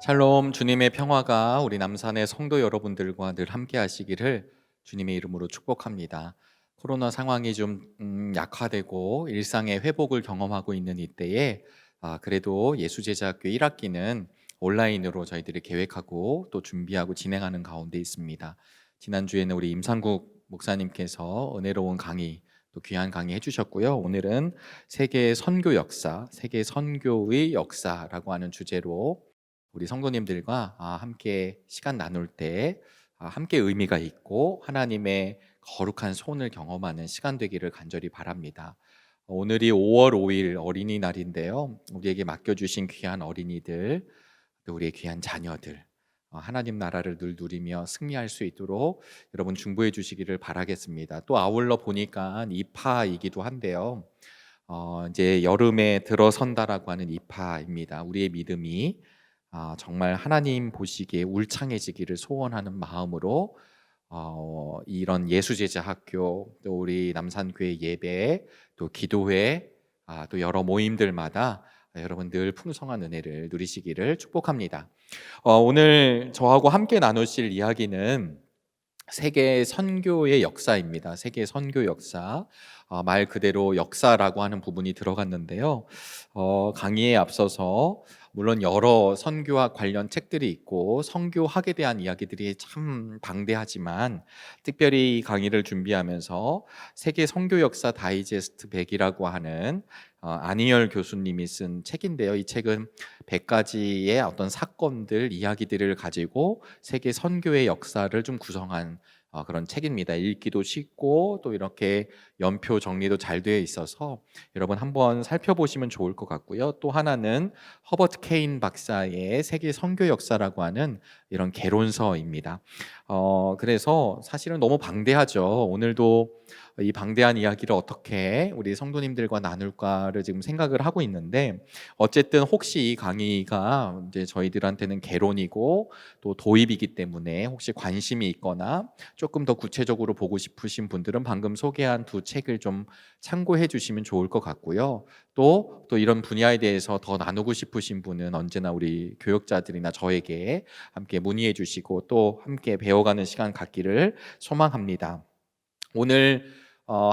샬롬, 주님의 평화가 우리 남산의 성도 여러분들과 늘 함께 하시기를 주님의 이름으로 축복합니다. 코로나 상황이 좀 약화되고 일상의 회복을 경험하고 있는 이때에 그래도 예수제자학교 1학기는 온라인으로 저희들이 계획하고 또 준비하고 진행하는 가운데 있습니다. 지난주에는 우리 임상국 목사님께서 은혜로운 강의, 또 귀한 강의 해주셨고요. 오늘은 세계 선교 역사, 세계 선교의 역사라고 하는 주제로 우리 성도님들과 함께 시간 나눌 때 함께 의미가 있고 하나님의 거룩한 손을 경험하는 시간 되기를 간절히 바랍니다. 오늘이 5월 5일 어린이날인데요. 우리에게 맡겨주신 귀한 어린이들, 또 우리의 귀한 자녀들, 하나님 나라를 늘 누리며 승리할 수 있도록 여러분 중보해 주시기를 바라겠습니다. 또 아울러 보니까 이파이기도 한데요. 이제 여름에 들어선다라고 하는 이파입니다. 우리의 믿음이 정말 하나님 보시기에 울창해지기를 소원하는 마음으로 이런 예수제자 학교, 또 우리 남산교회 예배, 또 기도회, 또 여러 모임들마다 여러분 늘 풍성한 은혜를 누리시기를 축복합니다. 오늘 저하고 함께 나누실 이야기는 세계 선교의 역사입니다. 세계 선교 역사, 말 그대로 역사라고 하는 부분이 들어갔는데요. 강의에 앞서서 물론 여러 선교와 관련 책들이 있고 선교학에 대한 이야기들이 참 방대하지만 특별히 이 강의를 준비하면서 세계 선교 역사 다이제스트 100이라고 하는 안희열 교수님이 쓴 책인데요. 이 책은 100가지의 어떤 사건들, 이야기들을 가지고 세계 선교의 역사를 좀 구성한 그런 책입니다. 읽기도 쉽고 또 이렇게 연표 정리도 잘 되어 있어서 여러분 한번 살펴보시면 좋을 것 같고요. 또 하나는 허버트 케인 박사의 세계 선교 역사라고 하는 이런 개론서입니다. 그래서 사실은 너무 방대하죠. 오늘도 이 방대한 이야기를 어떻게 우리 성도님들과 나눌까를 지금 생각을 하고 있는데, 어쨌든 혹시 이 강의가 이제 저희들한테는 개론이고 또 도입이기 때문에 혹시 관심이 있거나 조금 더 구체적으로 보고 싶으신 분들은 방금 소개한 두 책을 좀 참고해 주시면 좋을 것 같고요. 또 이런 분야에 대해서 더 나누고 싶으신 분은 언제나 우리 교역자들이나 저에게 함께 문의해 주시고 또 함께 배워가는 시간 갖기를 소망합니다. 오늘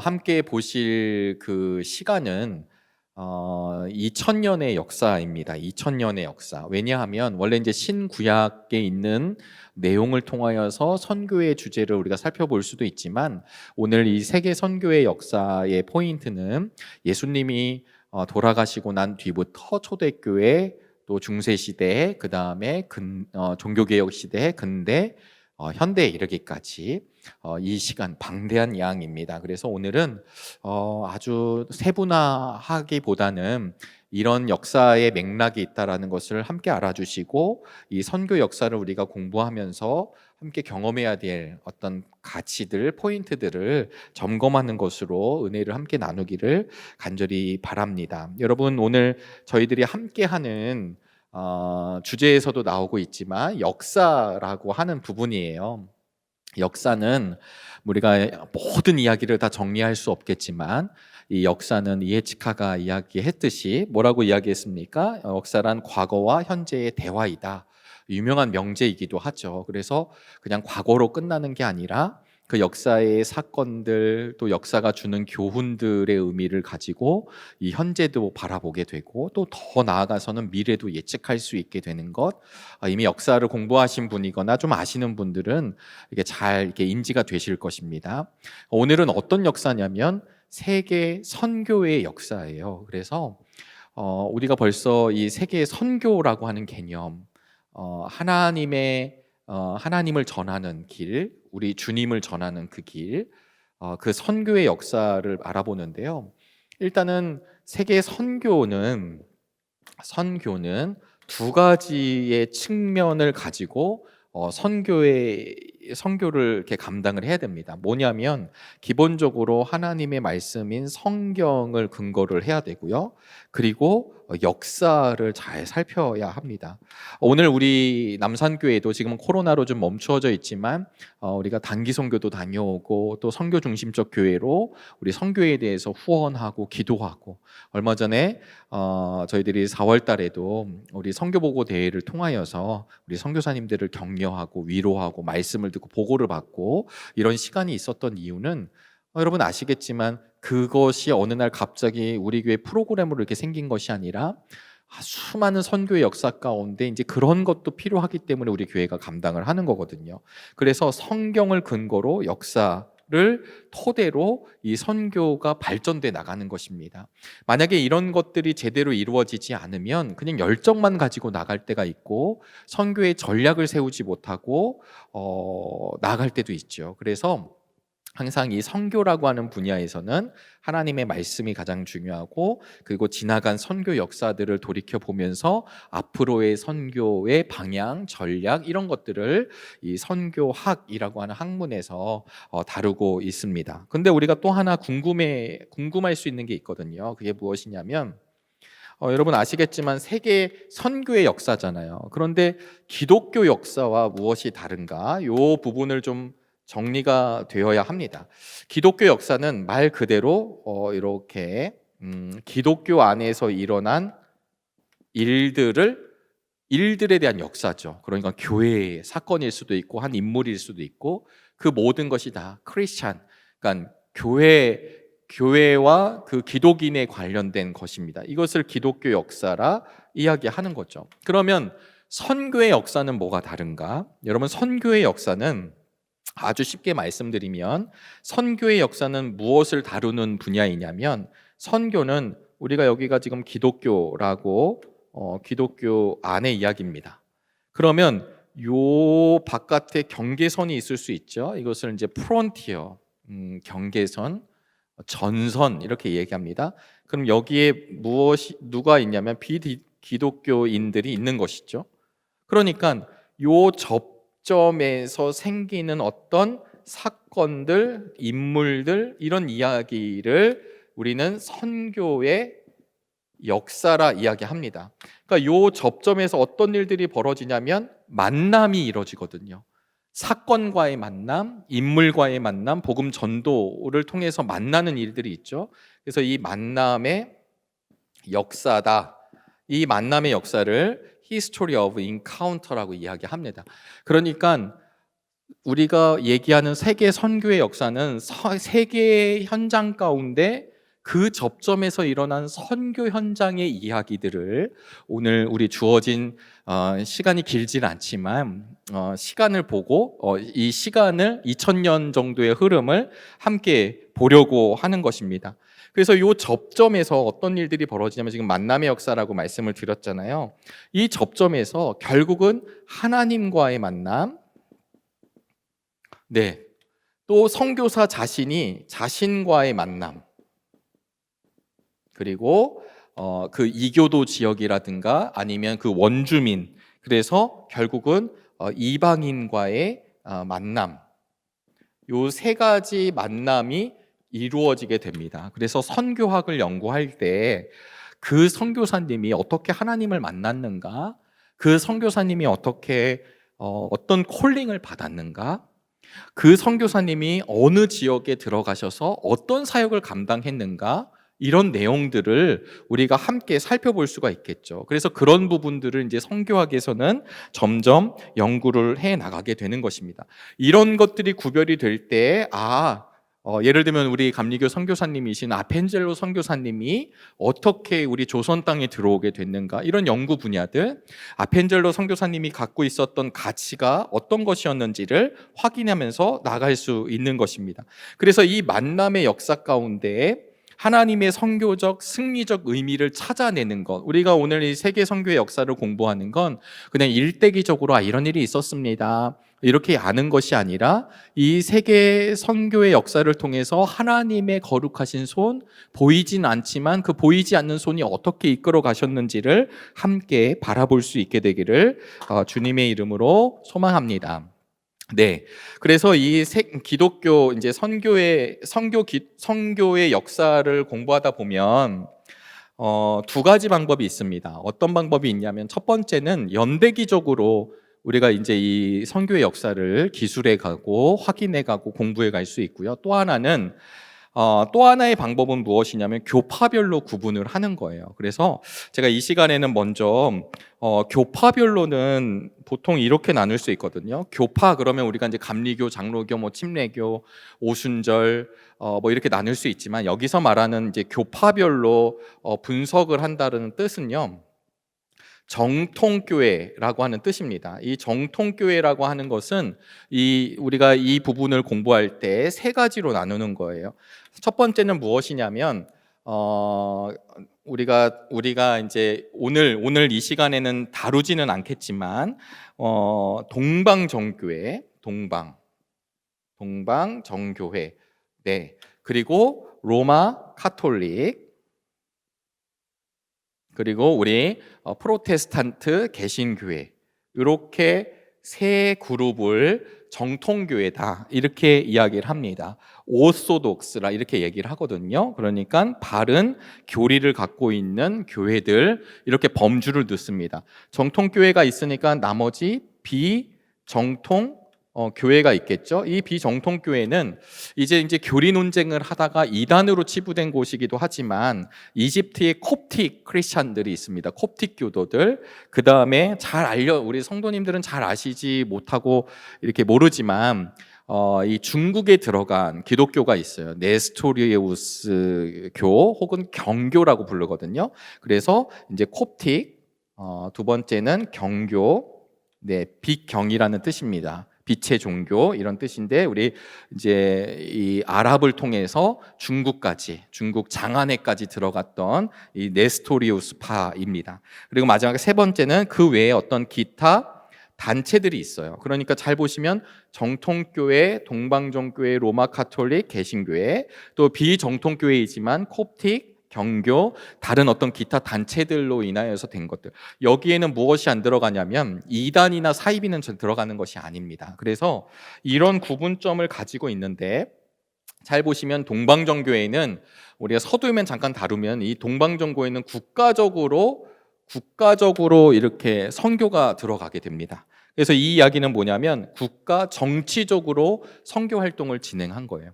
함께 보실 그 시간은 2000년의 역사입니다. 2000년의 역사. 왜냐하면 원래 이제 신구약에 있는 내용을 통하여서 선교의 주제를 우리가 살펴볼 수도 있지만 오늘 이 세계 선교의 역사의 포인트는 예수님이 돌아가시고 난 뒤부터 초대교회, 또 중세시대, 그 다음에 종교개혁 시대, 근대, 현대에 이르기까지 이 시간 방대한 양입니다. 그래서 오늘은 아주 세분화하기보다는 이런 역사의 맥락이 있다라는 것을 함께 알아주시고 이 선교 역사를 우리가 공부하면서 함께 경험해야 될 어떤 가치들, 포인트들을 점검하는 것으로 은혜를 함께 나누기를 간절히 바랍니다. 여러분 오늘 저희들이 함께하는 주제에서도 나오고 있지만 역사라고 하는 부분이에요. 역사는 우리가 모든 이야기를 다 정리할 수 없겠지만 이 역사는 이에치카가 이야기했듯이 뭐라고 이야기했습니까? 역사란 과거와 현재의 대화이다. 유명한 명제이기도 하죠. 그래서 그냥 과거로 끝나는 게 아니라 그 역사의 사건들, 또 역사가 주는 교훈들의 의미를 가지고 이 현재도 바라보게 되고 또 더 나아가서는 미래도 예측할 수 있게 되는 것. 이미 역사를 공부하신 분이거나 좀 아시는 분들은 이게 잘 이렇게 인지가 되실 것입니다. 오늘은 어떤 역사냐면 세계 선교의 역사예요. 그래서 우리가 벌써 이 세계 선교라고 하는 개념, 하나님을 전하는 길, 우리 주님을 전하는 그 길, 그 선교의 역사를 알아보는데요. 일단은 세계 선교는 두 가지의 측면을 가지고 선교를 이렇게 감당을 해야 됩니다. 뭐냐면 기본적으로 하나님의 말씀인 성경을 근거를 해야 되고요. 그리고 역사를 잘 살펴야 합니다. 오늘 우리 남산교회도 지금 코로나로 좀 멈추어져 있지만 우리가 단기 선교도 다녀오고 또 선교 중심적 교회로 우리 선교에 대해서 후원하고 기도하고, 얼마 전에 저희들이 4월 달에도 우리 선교보고 대회를 통하여서 우리 선교사님들을 격려하고 위로하고 말씀을 듣고 보고를 받고 이런 시간이 있었던 이유는, 여러분 아시겠지만 그것이 어느 날 갑자기 우리 교회 프로그램으로 이렇게 생긴 것이 아니라 수많은 선교의 역사 가운데 이제 그런 것도 필요하기 때문에 우리 교회가 감당을 하는 거거든요. 그래서 성경을 근거로 역사를 토대로 이 선교가 발전돼 나가는 것입니다. 만약에 이런 것들이 제대로 이루어지지 않으면 그냥 열정만 가지고 나갈 때가 있고 선교의 전략을 세우지 못하고 나갈 때도 있죠. 그래서 항상 이 선교라고 하는 분야에서는 하나님의 말씀이 가장 중요하고, 그리고 지나간 선교 역사들을 돌이켜 보면서 앞으로의 선교의 방향, 전략 이런 것들을 이 선교학이라고 하는 학문에서 다루고 있습니다. 근데 우리가 또 하나 궁금할 수 있는 게 있거든요. 그게 무엇이냐면, 여러분 아시겠지만 세계 선교의 역사잖아요. 그런데 기독교 역사와 무엇이 다른가? 이 부분을 좀 정리가 되어야 합니다. 기독교 역사는 말 그대로 이렇게 기독교 안에서 일어난 일들에 대한 역사죠. 그러니까 교회의 사건일 수도 있고 한 인물일 수도 있고, 그 모든 것이 다 크리스찬, 그러니까 교회와 그 기독인에 관련된 것입니다. 이것을 기독교 역사라 이야기하는 거죠. 그러면 선교의 역사는 뭐가 다른가? 여러분, 선교의 역사는 아주 쉽게 말씀드리면, 선교의 역사는 무엇을 다루는 분야이냐면, 선교는 우리가 여기가 지금 기독교라고 기독교 안의 이야기입니다. 그러면 요 바깥에 경계선이 있을 수 있죠. 이것을 이제 프론티어, 경계선, 전선 이렇게 얘기합니다. 그럼 여기에 누가 있냐면 비기독교인들이 있는 것이죠. 그러니까 요 접점에서 생기는 어떤 사건들, 인물들, 이런 이야기를 우리는 선교의 역사라 이야기합니다. 그러니까 요 접점에서 어떤 일들이 벌어지냐면 만남이 이루어지거든요. 사건과의 만남, 인물과의 만남, 복음 전도를 통해서 만나는 일들이 있죠. 그래서 이 만남의 역사다. 이 만남의 역사를 History of Encounter라고 이야기합니다. 그러니까 우리가 얘기하는 세계 선교의 역사는 세계 현장 가운데 그 접점에서 일어난 선교 현장의 이야기들을, 오늘 우리 주어진 시간이 길진 않지만 시간을 보고 이 시간을 2000년 정도의 흐름을 함께 보려고 하는 것입니다. 그래서 이 접점에서 어떤 일들이 벌어지냐면, 지금 만남의 역사라고 말씀을 드렸잖아요. 이 접점에서 결국은 하나님과의 만남, 네, 또 선교사 자신과의 만남, 그리고 그 이교도 지역이라든가 아니면 그 원주민, 그래서 결국은 이방인과의 만남, 요 세 가지 만남이 이루어지게 됩니다. 그래서 선교학을 연구할 때 그 선교사님이 어떻게 하나님을 만났는가, 그 선교사님이 어떻게 어떤 콜링을 받았는가, 그 선교사님이 어느 지역에 들어가셔서 어떤 사역을 감당했는가, 이런 내용들을 우리가 함께 살펴볼 수가 있겠죠. 그래서 그런 부분들을 이제 선교학에서는 점점 연구를 해 나가게 되는 것입니다. 이런 것들이 구별이 될 때, 예를 들면 우리 감리교 선교사님이신 아펜젤로 선교사님이 어떻게 우리 조선 땅에 들어오게 됐는가, 이런 연구 분야들, 아펜젤로 선교사님이 갖고 있었던 가치가 어떤 것이었는지를 확인하면서 나갈 수 있는 것입니다. 그래서 이 만남의 역사 가운데 하나님의 선교적 승리적 의미를 찾아내는 것, 우리가 오늘 이 세계 선교의 역사를 공부하는 건 그냥 일대기적으로 이런 일이 있었습니다, 이렇게 아는 것이 아니라, 이 세계 선교의 역사를 통해서 하나님의 거룩하신 손, 보이진 않지만 그 보이지 않는 손이 어떻게 이끌어 가셨는지를 함께 바라볼 수 있게 되기를 주님의 이름으로 소망합니다. 네, 그래서 이 기독교 이제 선교의 역사를 공부하다 보면 두 가지 방법이 있습니다. 어떤 방법이 있냐면 첫 번째는 연대기적으로 우리가 이제 이 선교의 역사를 기술해 가고 확인해 가고 공부해 갈 수 있고요. 또 하나의 방법은 무엇이냐면 교파별로 구분을 하는 거예요. 그래서 제가 이 시간에는 먼저 교파별로는 보통 이렇게 나눌 수 있거든요. 교파 그러면 우리가 이제 감리교, 장로교, 뭐 침례교, 오순절 뭐 이렇게 나눌 수 있지만 여기서 말하는 이제 교파별로 분석을 한다는 뜻은요. 정통교회라고 하는 뜻입니다. 이 정통교회라고 하는 것은 우리가 이 부분을 공부할 때 세 가지로 나누는 거예요. 첫 번째는 무엇이냐면 우리가 이제 오늘 이 시간에는 다루지는 않겠지만 동방정교회, 동방정교회, 네, 그리고 로마 카톨릭, 그리고 우리 프로테스탄트 개신교회, 이렇게 세 그룹을 정통교회다 이렇게 이야기를 합니다. 오소독스라 이렇게 얘기를 하거든요. 그러니까 바른 교리를 갖고 있는 교회들 이렇게 범주를 두습니다. 정통교회가 있으니까 나머지 비정통 교회가 있겠죠. 이 비정통 교회는 이제 교리 논쟁을 하다가 이단으로 치부된 곳이기도 하지만 이집트의 콥틱 크리스찬들이 있습니다. 콥틱 교도들. 그 다음에 우리 성도님들은 잘 아시지 못하고 이렇게 모르지만 이 중국에 들어간 기독교가 있어요. 네스토리우스 교 혹은 경교라고 부르거든요. 그래서 이제 콥틱, 두 번째는 경교, 네, 빛경이라는 뜻입니다. 빛의 종교 이런 뜻인데 우리 이제 이 아랍을 통해서 중국 장안에까지 들어갔던 이 네스토리우스파입니다. 그리고 마지막에 세 번째는 그 외에 어떤 기타 단체들이 있어요. 그러니까 잘 보시면 정통교회, 동방정교회, 로마 카톨릭, 개신교회, 또 비정통교회이지만 콥틱, 경교, 다른 어떤 기타 단체들로 인하여서 된 것들. 여기에는 무엇이 안 들어가냐면 이단이나 사이비는 들어가는 것이 아닙니다. 그래서 이런 구분점을 가지고 있는데 잘 보시면 동방정교회는 우리가 서두면 잠깐 다루면 이 동방정교회는 국가적으로 이렇게 선교가 들어가게 됩니다. 그래서 이 이야기는 뭐냐면 국가 정치적으로 선교 활동을 진행한 거예요.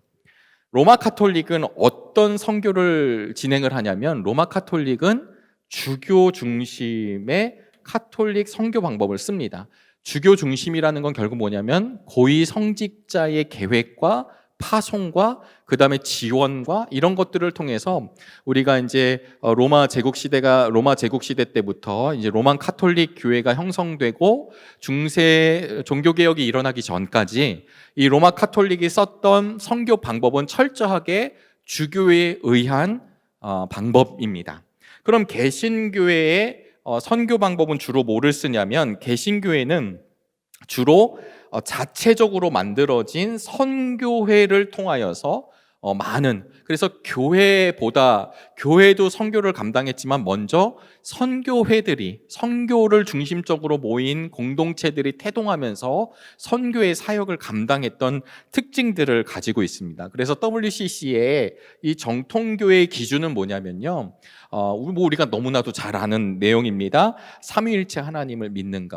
로마 카톨릭은 어떤 선교를 진행을 하냐면 로마 카톨릭은 주교 중심의 카톨릭 선교 방법을 씁니다. 주교 중심이라는 건 결국 뭐냐면 고위 성직자의 계획과 파송과 그 다음에 지원과 이런 것들을 통해서 우리가 이제 로마 제국 시대 때부터 이제 로만 카톨릭 교회가 형성되고 중세 종교 개혁이 일어나기 전까지 이 로마 카톨릭이 썼던 선교 방법은 철저하게 주교에 의한 방법입니다. 그럼 개신교회의 선교 방법은 주로 뭐를 쓰냐면 개신교회는 주로 자체적으로 만들어진 선교회를 통하여서 그래서 교회도 선교를 감당했지만 먼저 선교를 중심적으로 모인 공동체들이 태동하면서 선교의 사역을 감당했던 특징들을 가지고 있습니다. 그래서 WCC의 이 정통교회의 기준은 뭐냐면요, 우리가 너무나도 잘 아는 내용입니다. 삼위일체 하나님을 믿는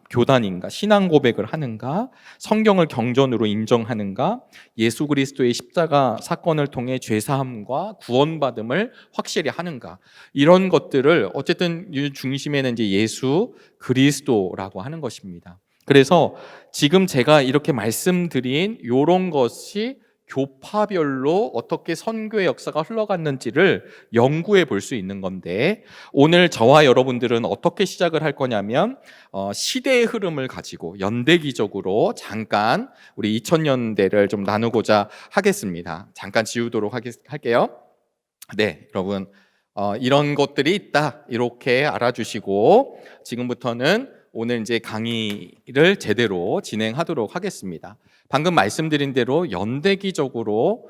교단인가, 신앙 고백을 하는가, 성경을 경전으로 인정하는가, 예수 그리스도의 십자가 사건을 통해 죄사함과 구원받음을 확실히 하는가, 이런 것들을 어쨌든 이 중심에는 이제 예수 그리스도라고 하는 것입니다. 그래서 지금 제가 이렇게 말씀드린 이런 것이 교파별로 어떻게 선교의 역사가 흘러갔는지를 연구해 볼 수 있는 건데, 오늘 저와 여러분들은 어떻게 시작을 할 거냐면 시대의 흐름을 가지고 연대기적으로 잠깐 우리 2000년대를 좀 나누고자 하겠습니다. 잠깐 지우도록 할게요. 네, 여러분 이런 것들이 있다 이렇게 알아주시고 지금부터는 오늘 이제 강의를 제대로 진행하도록 하겠습니다. 방금 말씀드린 대로 연대기적으로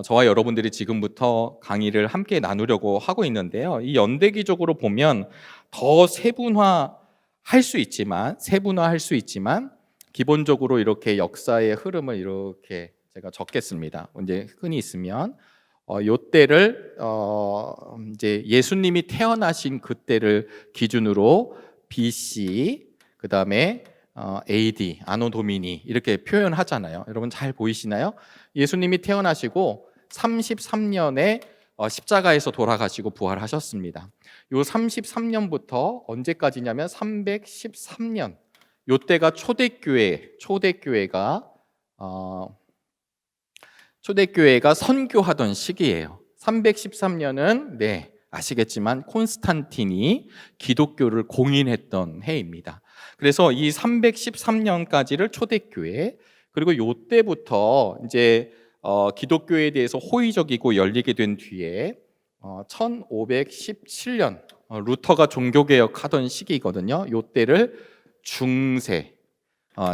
저와 여러분들이 지금부터 강의를 함께 나누려고 하고 있는데요. 이 연대기적으로 보면 더 세분화할 수 있지만 기본적으로 이렇게 역사의 흐름을 이렇게 제가 적겠습니다. 이제 흔히 있으면 요때를 이제 예수님이 태어나신 그때를 기준으로 BC, 그다음에 AD, 아노 도미니 이렇게 표현하잖아요. 여러분 잘 보이시나요? 예수님이 태어나시고 33년에 십자가에서 돌아가시고 부활하셨습니다. 요 33년부터 언제까지냐면 313년. 요때가 초대교회가 선교하던 시기예요. 313년은 아시겠지만 콘스탄틴이 기독교를 공인했던 해입니다. 그래서 이 313년까지를 초대교회, 그리고 요때부터 이제 기독교에 대해서 호의적이고 열리게 된 뒤에 1517년 루터가 종교개혁하던 시기거든요. 요때를 중세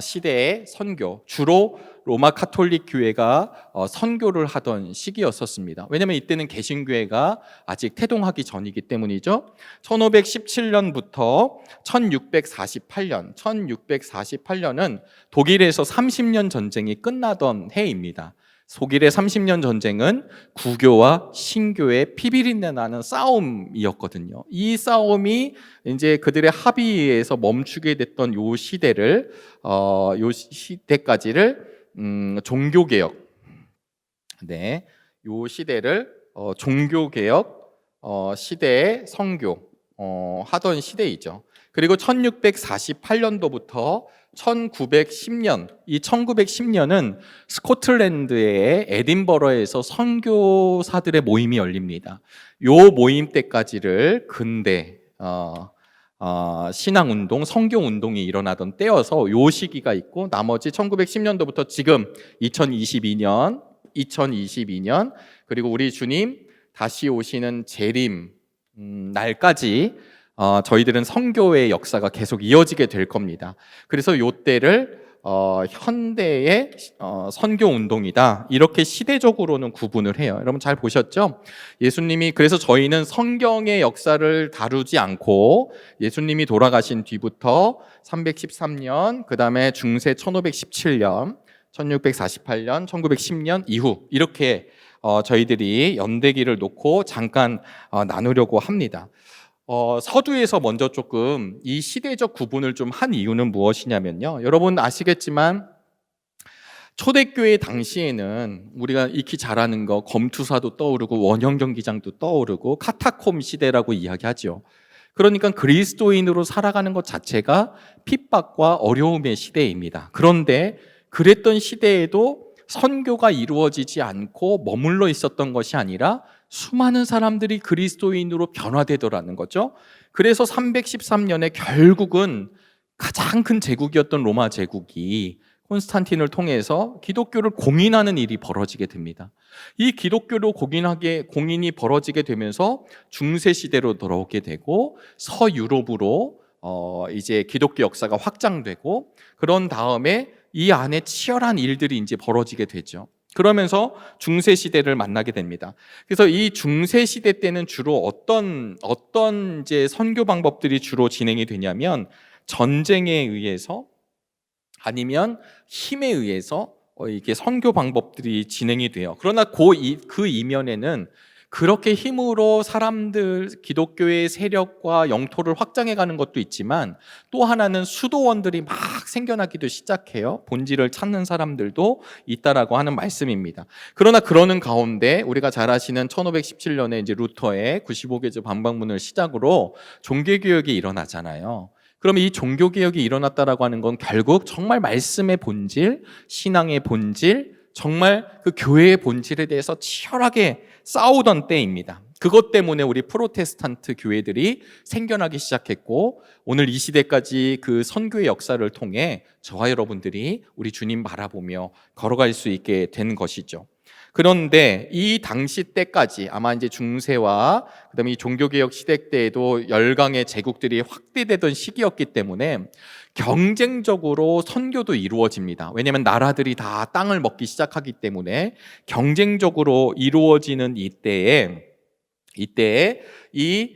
시대의 선교, 주로 로마 카톨릭 교회가 선교를 하던 시기였었습니다. 왜냐하면 이때는 개신교회가 아직 태동하기 전이기 때문이죠. 1517년부터 1648년은 독일에서 30년 전쟁이 끝나던 해입니다. 독일의 30년 전쟁은 구교와 신교의 피비린내 나는 싸움이었거든요. 이 싸움이 이제 그들의 합의에서 멈추게 됐던 요 시대까지를 종교개혁, 요 시대를 종교개혁 시대의 선교 하던 시대이죠. 그리고 1648년도부터 1910년, 이 1910년은 스코틀랜드의 에딘버러에서 선교사들의 모임이 열립니다. 요 모임 때까지를 근대 신앙운동, 선교운동이 일어나던 때여서 요 시기가 있고, 나머지 1910년도부터 지금 2022년 그리고 우리 주님 다시 오시는 재림 날까지 저희들은 선교의 역사가 계속 이어지게 될 겁니다. 그래서 요때를 현대의 선교운동이다, 이렇게 시대적으로는 구분을 해요. 여러분 잘 보셨죠? 예수님이, 그래서 저희는 성경의 역사를 다루지 않고 예수님이 돌아가신 뒤부터 313년, 그 다음에 중세 1517년, 1648년, 1910년 이후 이렇게 저희들이 연대기를 놓고 잠깐 나누려고 합니다. 서두에서 먼저 조금 이 시대적 구분을 좀 한 이유는 무엇이냐면요, 여러분 아시겠지만 초대교회 당시에는 우리가 익히 잘 아는 거 검투사도 떠오르고 원형경기장도 떠오르고 카타콤 시대라고 이야기하죠. 그러니까 그리스도인으로 살아가는 것 자체가 핍박과 어려움의 시대입니다. 그런데 그랬던 시대에도 선교가 이루어지지 않고 머물러 있었던 것이 아니라 수많은 사람들이 그리스도인으로 변화되더라는 거죠. 그래서 313년에 결국은 가장 큰 제국이었던 로마 제국이 콘스탄틴을 통해서 기독교를 공인하는 일이 벌어지게 됩니다. 이 기독교로 공인이 벌어지게 되면서 중세 시대로 돌아오게 되고, 서유럽으로 이제 기독교 역사가 확장되고, 그런 다음에 이 안에 치열한 일들이 이제 벌어지게 되죠. 그러면서 중세 시대를 만나게 됩니다. 그래서 이 중세 시대 때는 주로 어떤 이제 선교 방법들이 주로 진행이 되냐면, 전쟁에 의해서 아니면 힘에 의해서 이게 선교 방법들이 진행이 돼요. 그러나 그 이면에는 그렇게 힘으로 사람들, 기독교의 세력과 영토를 확장해가는 것도 있지만, 또 하나는 수도원들이 막 생겨나기도 시작해요. 본질을 찾는 사람들도 있다라고 하는 말씀입니다. 그러나 그러는 가운데 우리가 잘 아시는 1517년에 이제 루터의 95개조 반박문을 시작으로 종교개혁이 일어나잖아요. 그러면 이 종교개혁이 일어났다라고 하는 건 결국 정말 말씀의 본질, 신앙의 본질, 정말 그 교회의 본질에 대해서 치열하게 싸우던 때입니다. 그것 때문에 우리 프로테스탄트 교회들이 생겨나기 시작했고, 오늘 이 시대까지 그 선교의 역사를 통해 저와 여러분들이 우리 주님 바라보며 걸어갈 수 있게 된 것이죠. 그런데 이 당시 때까지 아마 이제 중세와 그다음에 이 종교개혁 시대 때에도 열강의 제국들이 확대되던 시기였기 때문에 경쟁적으로 선교도 이루어집니다. 왜냐하면 나라들이 다 땅을 먹기 시작하기 때문에 경쟁적으로 이루어지는 이때에 이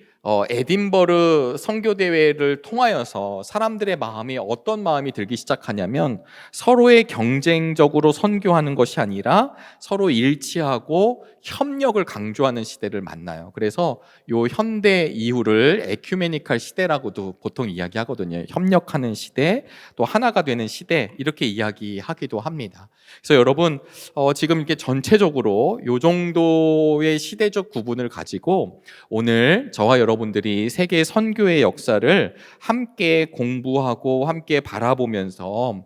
에딘버러 선교대회를 통하여서 사람들의 마음이 어떤 마음이 들기 시작하냐면 서로의 경쟁적으로 선교하는 것이 아니라 서로 일치하고 협력을 강조하는 시대를 만나요. 그래서 요 현대 이후를 에큐메니칼 시대라고도 보통 이야기하거든요. 협력하는 시대, 또 하나가 되는 시대, 이렇게 이야기하기도 합니다. 그래서 여러분, 지금 이렇게 전체적으로 요 정도의 시대적 구분을 가지고 오늘 저와 여러분들이 세계 선교의 역사를 함께 공부하고 함께 바라보면서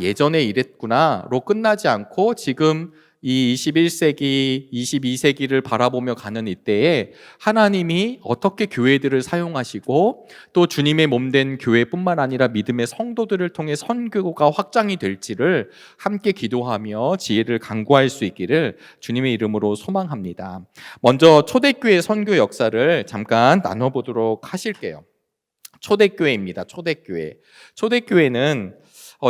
예전에 이랬구나로 끝나지 않고 지금 이 21세기, 22세기를 바라보며 가는 이때에 하나님이 어떻게 교회들을 사용하시고 또 주님의 몸된 교회뿐만 아니라 믿음의 성도들을 통해 선교가 확장이 될지를 함께 기도하며 지혜를 간구할 수 있기를 주님의 이름으로 소망합니다. 먼저 초대교회 선교 역사를 잠깐 나눠보도록 하실게요. 초대교회입니다. 초대교회. 초대교회는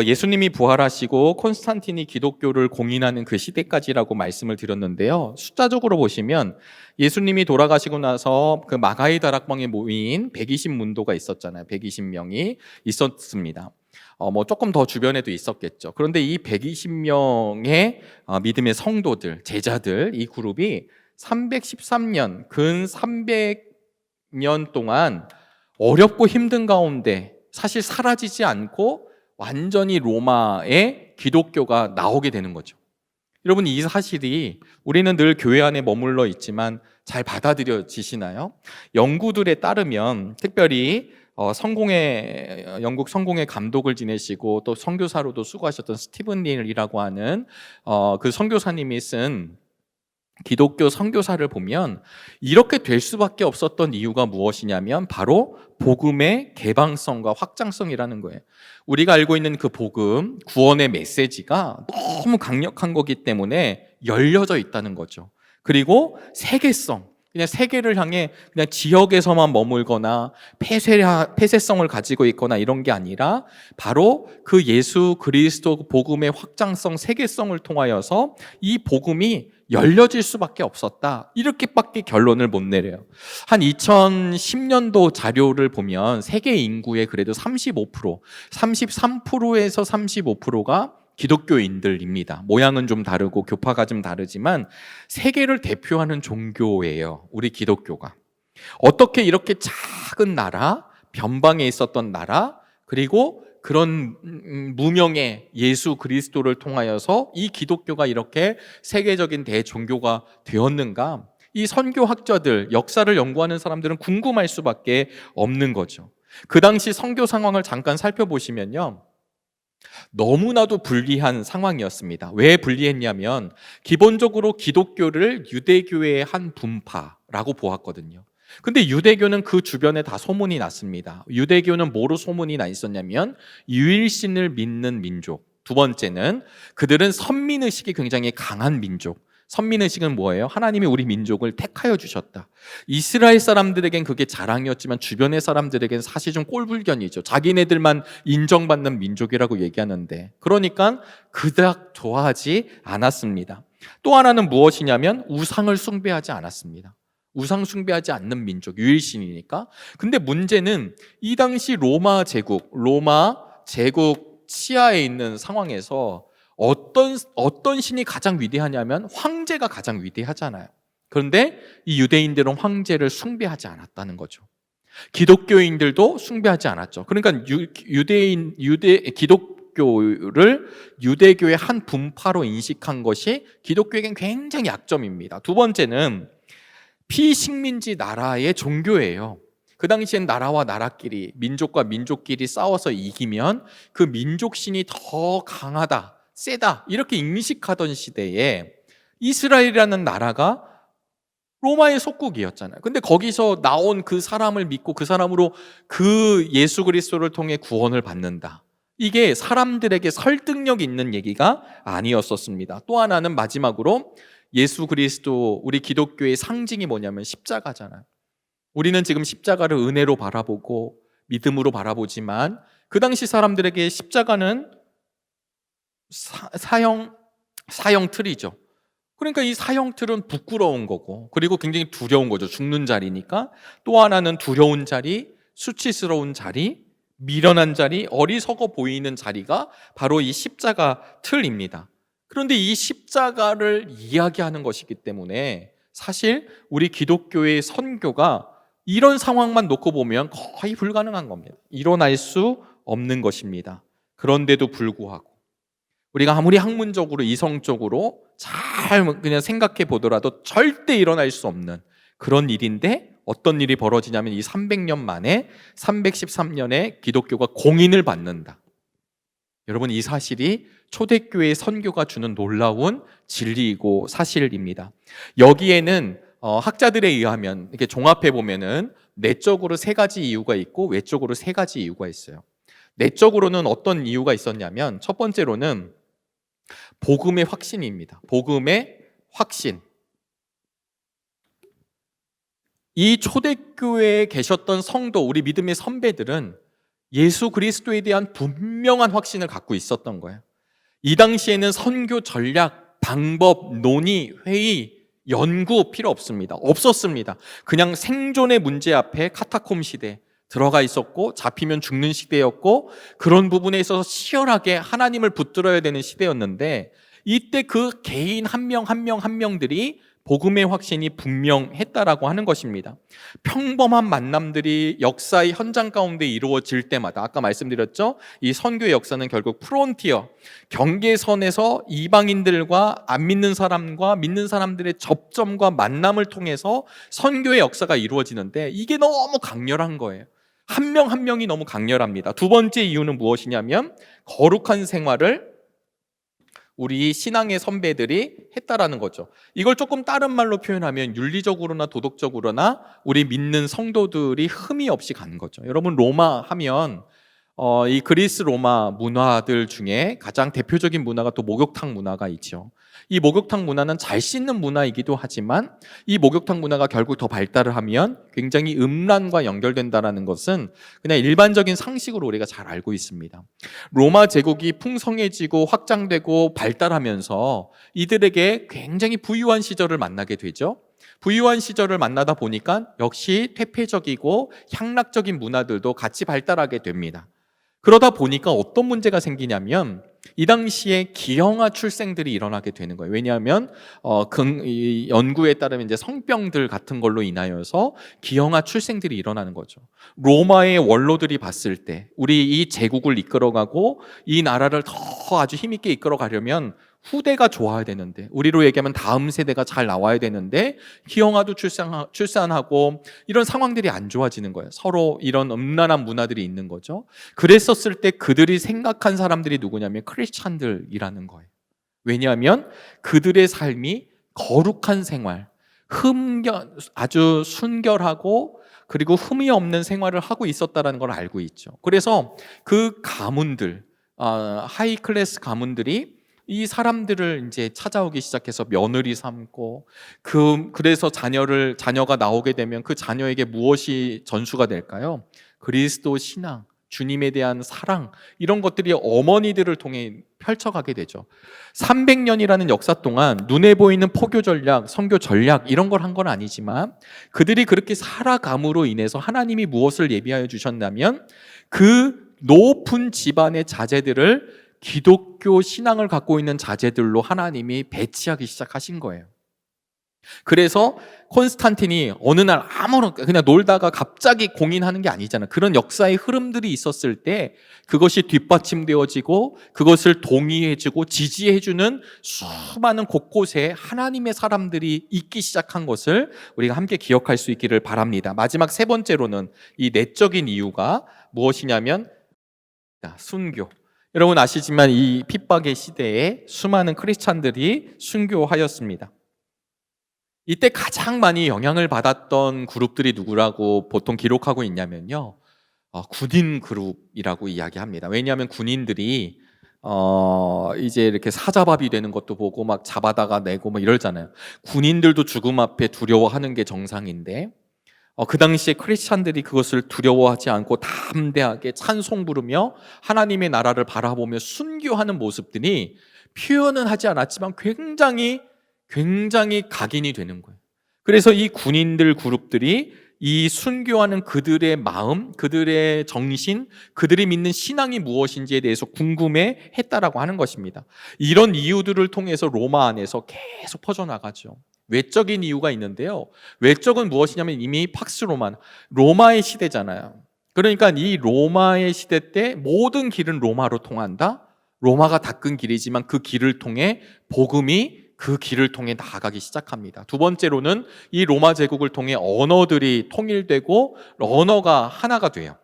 예수님이 부활하시고 콘스탄틴이 기독교를 공인하는 그 시대까지라고 말씀을 드렸는데요. 숫자적으로 보시면 예수님이 돌아가시고 나서 그 마가이 다락방에 모인 120문도가 있었잖아요. 120명이 있었습니다. 조금 더 주변에도 있었겠죠. 그런데 이 120명의 믿음의 성도들, 제자들, 이 그룹이 313년, 근 300년 동안 어렵고 힘든 가운데 사실 사라지지 않고 완전히 로마의 기독교가 나오게 되는 거죠. 여러분, 이 사실이 우리는 늘 교회 안에 머물러 있지만 잘 받아들여지시나요? 연구들에 따르면 특별히 영국 성공의 감독을 지내시고 또 선교사로도 수고하셨던 스티븐 닐이라고 하는 그 선교사님이 쓴 기독교 선교사를 보면 이렇게 될 수밖에 없었던 이유가 무엇이냐면 바로 복음의 개방성과 확장성이라는 거예요. 우리가 알고 있는 그 복음, 구원의 메시지가 너무 강력한 거기 때문에 열려져 있다는 거죠. 그리고 세계성, 그냥 세계를 향해 그냥 지역에서만 머물거나 폐쇄성을 가지고 있거나 이런 게 아니라 바로 그 예수 그리스도 복음의 확장성, 세계성을 통하여서 이 복음이 열려질 수밖에 없었다. 이렇게밖에 결론을 못 내려요. 한 2010년도 자료를 보면 세계 인구의 그래도 35%, 33%에서 35%가 기독교인들입니다. 모양은 좀 다르고 교파가 좀 다르지만 세계를 대표하는 종교예요. 우리 기독교가. 어떻게 이렇게 작은 나라, 변방에 있었던 나라, 그리고 그런 무명의 예수 그리스도를 통하여서 이 기독교가 이렇게 세계적인 대종교가 되었는가? 이 선교학자들, 역사를 연구하는 사람들은 궁금할 수밖에 없는 거죠. 그 당시 선교 상황을 잠깐 살펴보시면요, 너무나도 불리한 상황이었습니다. 왜 불리했냐면 기본적으로 기독교를 유대교의 한 분파라고 보았거든요. 근데 유대교는 그 주변에 다 소문이 났습니다. 유대교는 뭐로 소문이 나 있었냐면 유일신을 믿는 민족. 두 번째는 그들은 선민의식이 굉장히 강한 민족. 선민의식은 뭐예요? 하나님이 우리 민족을 택하여 주셨다. 이스라엘 사람들에겐 그게 자랑이었지만 주변의 사람들에겐 사실 좀 꼴불견이죠. 자기네들만 인정받는 민족이라고 얘기하는데, 그러니까 그닥 좋아하지 않았습니다. 또 하나는 무엇이냐면 우상을 숭배하지 않았습니다. 우상 숭배하지 않는 민족, 유일신이니까. 근데 문제는 이 당시 로마 제국 치하에 있는 상황에서 어떤 신이 가장 위대하냐면 황제가 가장 위대하잖아요. 그런데 이 유대인들은 황제를 숭배하지 않았다는 거죠. 기독교인들도 숭배하지 않았죠. 그러니까 기독교를 유대교의 한 분파로 인식한 것이 기독교에겐 굉장히 약점입니다. 두 번째는 피식민지 나라의 종교예요. 그 당시엔 나라와 나라끼리, 민족과 민족끼리 싸워서 이기면 그 민족신이 더 강하다, 세다, 이렇게 인식하던 시대에 이스라엘이라는 나라가 로마의 속국이었잖아요. 근데 거기서 나온 그 사람을 믿고 그 사람으로 그 예수 그리스도를 통해 구원을 받는다. 이게 사람들에게 설득력 있는 얘기가 아니었었습니다. 또 하나는 마지막으로 예수 그리스도, 우리 기독교의 상징이 뭐냐면 십자가잖아요. 우리는 지금 십자가를 은혜로 바라보고 믿음으로 바라보지만 그 당시 사람들에게 십자가는 사형 틀이죠. 그러니까 이 사형틀은 부끄러운 거고, 그리고 굉장히 두려운 거죠. 죽는 자리니까. 또 하나는 두려운 자리, 수치스러운 자리, 미련한 자리, 어리석어 보이는 자리가 바로 이 십자가 틀입니다. 그런데 이 십자가를 이야기하는 것이기 때문에 사실 우리 기독교의 선교가 이런 상황만 놓고 보면 거의 불가능한 겁니다. 일어날 수 없는 것입니다. 그런데도 불구하고 우리가 아무리 학문적으로 이성적으로 잘 그냥 생각해 보더라도 절대 일어날 수 없는 그런 일인데, 어떤 일이 벌어지냐면 이 300년 만에 313년에 기독교가 공인을 받는다. 여러분, 이 사실이 초대교회 선교가 주는 놀라운 진리이고 사실입니다. 여기에는 학자들에 의하면 이렇게 종합해 보면은 내적으로 세 가지 이유가 있고 외적으로 세 가지 이유가 있어요. 내적으로는 어떤 이유가 있었냐면, 첫 번째로는 복음의 확신입니다. 복음의 확신. 이 초대교회에 계셨던 성도, 우리 믿음의 선배들은 예수 그리스도에 대한 분명한 확신을 갖고 있었던 거예요. 이 당시에는 선교 전략, 방법, 논의, 회의, 연구 필요 없습니다. 없었습니다. 그냥 생존의 문제 앞에 카타콤 시대 들어가 있었고, 잡히면 죽는 시대였고, 그런 부분에 있어서 치열하게 하나님을 붙들어야 되는 시대였는데, 이때 그 개인 한 명 한 명 한 명들이 복음의 확신이 분명했다라고 하는 것입니다. 평범한 만남들이 역사의 현장 가운데 이루어질 때마다, 아까 말씀드렸죠? 이 선교의 역사는 결국 프론티어, 경계선에서 이방인들과 안 믿는 사람과 믿는 사람들의 접점과 만남을 통해서 선교의 역사가 이루어지는데, 이게 너무 강렬한 거예요. 한 명 한 명이 너무 강렬합니다. 두 번째 이유는 무엇이냐면, 거룩한 생활을 우리 신앙의 선배들이 했다라는 거죠. 이걸 조금 다른 말로 표현하면 윤리적으로나 도덕적으로나 우리 믿는 성도들이 흠이 없이 간 거죠. 여러분, 로마 하면 이 그리스 로마 문화들 중에 가장 대표적인 문화가 또 목욕탕 문화가 있죠. 이 목욕탕 문화는 잘 씻는 문화이기도 하지만, 이 목욕탕 문화가 결국 더 발달을 하면 굉장히 음란과 연결된다는 것은 그냥 일반적인 상식으로 우리가 잘 알고 있습니다. 로마 제국이 풍성해지고 확장되고 발달하면서 이들에게 굉장히 부유한 시절을 만나게 되죠. 부유한 시절을 만나다 보니까 역시 퇴폐적이고 향락적인 문화들도 같이 발달하게 됩니다. 그러다 보니까 어떤 문제가 생기냐면, 이 당시에 기형아 출생들이 일어나게 되는 거예요. 왜냐하면 이 연구에 따르면 이제 성병들 같은 걸로 인하여서 기형아 출생들이 일어나는 거죠. 로마의 원로들이 봤을 때 우리 이 제국을 이끌어가고 이 나라를 더 아주 힘있게 이끌어가려면 후대가 좋아야 되는데, 우리로 얘기하면 다음 세대가 잘 나와야 되는데, 기형아도 출산하고 이런 상황들이 안 좋아지는 거예요. 서로 이런 음란한 문화들이 있는 거죠. 그랬었을 때 그들이 생각한 사람들이 누구냐면 크리스찬들이라는 거예요. 왜냐하면 그들의 삶이 거룩한 생활, 아주 순결하고 그리고 흠이 없는 생활을 하고 있었다는 걸 알고 있죠. 그래서 그 가문들, 하이 클래스 가문들이 이 사람들을 이제 찾아오기 시작해서 며느리 삼고, 그래서 자녀가 나오게 되면 그 자녀에게 무엇이 전수가 될까요? 그리스도 신앙, 주님에 대한 사랑, 이런 것들이 어머니들을 통해 펼쳐가게 되죠. 300년이라는 역사 동안 눈에 보이는 포교 전략, 선교 전략 이런 걸 한 건 아니지만, 그들이 그렇게 살아감으로 인해서 하나님이 무엇을 예비하여 주셨냐면, 그 높은 집안의 자제들을 기독교 신앙을 갖고 있는 자제들로 하나님이 배치하기 시작하신 거예요. 그래서 콘스탄틴이 어느 날 아무런 그냥 놀다가 갑자기 공인하는 게 아니잖아요. 그런 역사의 흐름들이 있었을 때 그것이 뒷받침되어지고 그것을 동의해주고 지지해주는 수많은 곳곳에 하나님의 사람들이 있기 시작한 것을 우리가 함께 기억할 수 있기를 바랍니다. 마지막 세 번째로는 이 내적인 이유가 무엇이냐면 순교. 여러분 아시지만 이 핍박의 시대에 수많은 크리스찬들이 순교하였습니다. 이때 가장 많이 영향을 받았던 그룹들이 누구라고 보통 기록하고 있냐면요, 군인 그룹이라고 이야기합니다. 왜냐하면 군인들이 이제 이렇게 사자밥이 되는 것도 보고 막 잡아다가 내고 막 이러잖아요. 군인들도 죽음 앞에 두려워하는 게 정상인데, 그 당시에 크리스찬들이 그것을 두려워하지 않고 담대하게 찬송 부르며 하나님의 나라를 바라보며 순교하는 모습들이 표현은 하지 않았지만 굉장히 굉장히 각인이 되는 거예요. 그래서 이 군인들 그룹들이 이 순교하는 그들의 마음, 그들의 정신, 그들이 믿는 신앙이 무엇인지에 대해서 궁금해 했다라고 하는 것입니다. 이런 이유들을 통해서 로마 안에서 계속 퍼져나가죠. 외적인 이유가 있는데요. 외적은 무엇이냐면 이미 팍스 로마의 시대잖아요. 그러니까 이 로마의 시대 때 모든 길은 로마로 통한다. 로마가 닦은 길이지만 그 길을 통해 복음이 그 길을 통해 나아가기 시작합니다. 두 번째로는 이 로마 제국을 통해 언어들이 통일되고 언어가 하나가 돼요.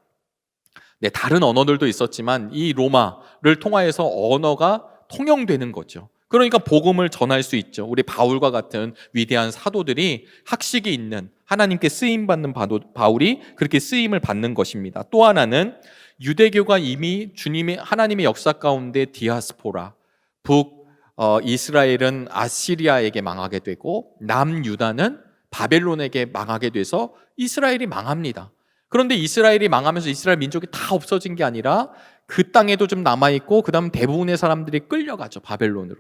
네, 다른 언어들도 있었지만 이 로마를 통하여서 언어가 통용되는 거죠. 그러니까 복음을 전할 수 있죠. 우리 바울과 같은 위대한 사도들이 학식이 있는 하나님께 쓰임받는 바울이 그렇게 쓰임을 받는 것입니다. 또 하나는 유대교가 이미 하나님의 역사 가운데 디아스포라, 이스라엘은 아시리아에게 망하게 되고 남유다는 바벨론에게 망하게 돼서 이스라엘이 망합니다. 그런데 이스라엘이 망하면서 이스라엘 민족이 다 없어진 게 아니라 그 땅에도 좀 남아있고 그 다음 대부분의 사람들이 끌려가죠. 바벨론으로.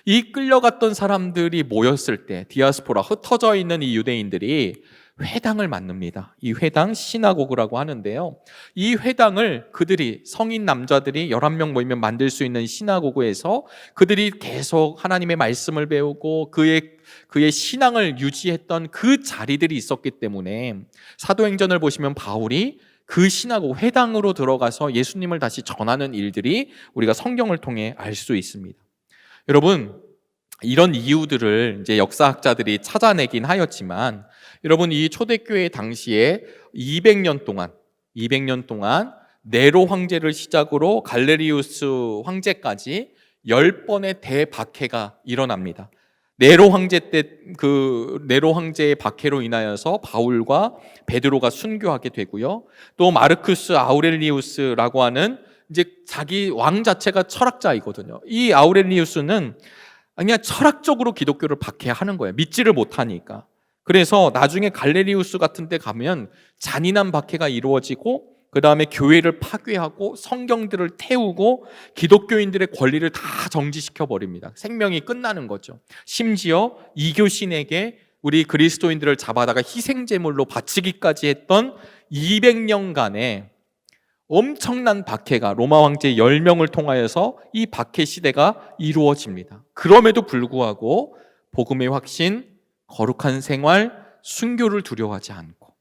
이 끌려갔던 사람들이 모였을 때 디아스포라, 흩어져 있는 이 유대인들이 회당을 만듭니다. 이 회당 시나고그라고 하는데요. 이 회당을 그들이 성인 남자들이 11명 모이면 만들 수 있는 시나고그에서 그들이 계속 하나님의 말씀을 배우고 그의 신앙을 유지했던 그 자리들이 있었기 때문에 사도행전을 보시면 바울이 그 시나고그 회당으로 들어가서 예수님을 다시 전하는 일들이 우리가 성경을 통해 알 수 있습니다. 여러분, 이런 이유들을 이제 역사학자들이 찾아내긴 하였지만 여러분, 이 초대교회 당시에 200년 동안 네로 황제를 시작으로 갈레리우스 황제까지 10번의 대박해가 일어납니다. 네로 황제의 박해로 인하여서 바울과 베드로가 순교하게 되고요. 또 마르쿠스 아우렐리우스라고 하는 이제 자기 왕 자체가 철학자이거든요. 이 아우렐리우스는 그냥 철학적으로 기독교를 박해하는 거예요. 믿지를 못하니까. 그래서 나중에 갈레리우스 같은 데 가면 잔인한 박해가 이루어지고 그 다음에 교회를 파괴하고 성경들을 태우고 기독교인들의 권리를 다 정지시켜 버립니다. 생명이 끝나는 거죠. 심지어 이교신에게 우리 그리스도인들을 잡아다가 희생제물로 바치기까지 했던 200년간의 엄청난 박해가 로마 황제 10명을 통하여서 이 박해 시대가 이루어집니다. 그럼에도 불구하고 복음의 확신, 거룩한 생활, 순교를 두려워하지 않고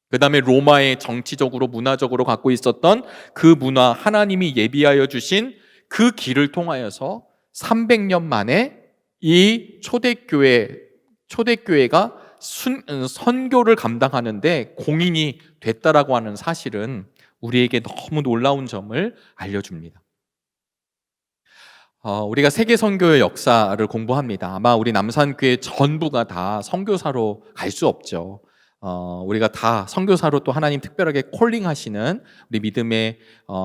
그 다음에 로마의 정치적으로 문화적으로 갖고 있었던 그 문화, 하나님이 예비하여 주신 그 길을 통하여서 300년 만에 이 초대교회가 선교를 감당하는데 공인이 됐다라고 하는 사실은 우리에게 너무 놀라운 점을 알려줍니다. 우리가 세계 선교의 역사를 공부합니다. 아마 우리 남산교회 전부가 다 선교사로 갈 수 없죠. 우리가 다 선교사로 또 하나님 특별하게 콜링하시는 우리 믿음의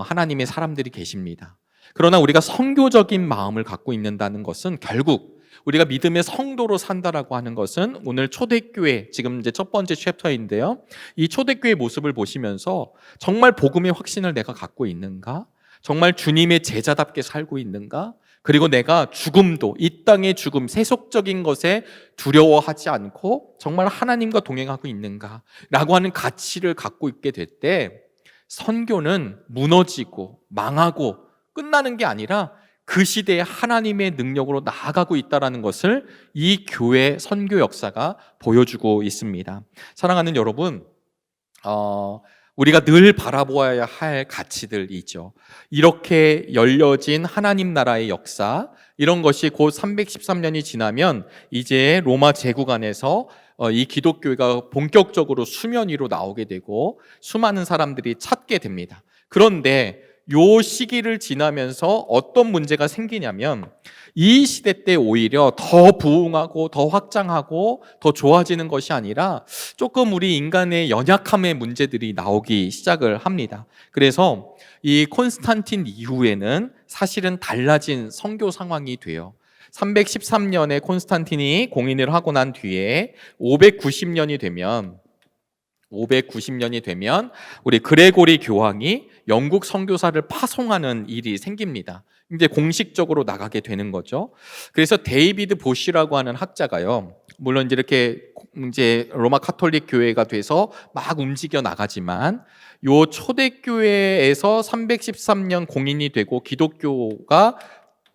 하나님의 사람들이 계십니다. 그러나 우리가 선교적인 마음을 갖고 있는다는 것은 결국 우리가 믿음의 성도로 산다라고 하는 것은 오늘 초대교회, 지금 이제 첫 번째 챕터인데요. 이 초대교회의 모습을 보시면서 정말 복음의 확신을 내가 갖고 있는가? 정말 주님의 제자답게 살고 있는가? 그리고 내가 죽음도, 이 땅의 죽음, 세속적인 것에 두려워하지 않고 정말 하나님과 동행하고 있는가? 라고 하는 가치를 갖고 있게 될 때 선교는 무너지고 망하고 끝나는 게 아니라 그 시대에 하나님의 능력으로 나아가고 있다는 것을 이 교회 선교 역사가 보여주고 있습니다. 사랑하는 여러분, 우리가 늘 바라보아야 할 가치들이 있죠. 이렇게 열려진 하나님 나라의 역사, 이런 것이 곧 313년이 지나면 이제 로마 제국 안에서 이 기독교가 본격적으로 수면 위로 나오게 되고 수많은 사람들이 찾게 됩니다. 그런데 요 시기를 지나면서 어떤 문제가 생기냐면 이 시대 때 오히려 더 부흥하고 더 확장하고 더 좋아지는 것이 아니라 조금 우리 인간의 연약함의 문제들이 나오기 시작을 합니다. 그래서 이 콘스탄틴 이후에는 사실은 달라진 선교 상황이 돼요. 313년에 콘스탄틴이 공인을 하고 난 뒤에 590년이 되면 우리 그레고리 교황이 영국 선교사를 파송하는 일이 생깁니다. 이제 공식적으로 나가게 되는 거죠. 그래서 데이비드 보시라고 하는 학자가요, 물론 이제 로마 카톨릭 교회가 돼서 막 움직여 나가지만 요 초대교회에서 313년 공인이 되고 기독교가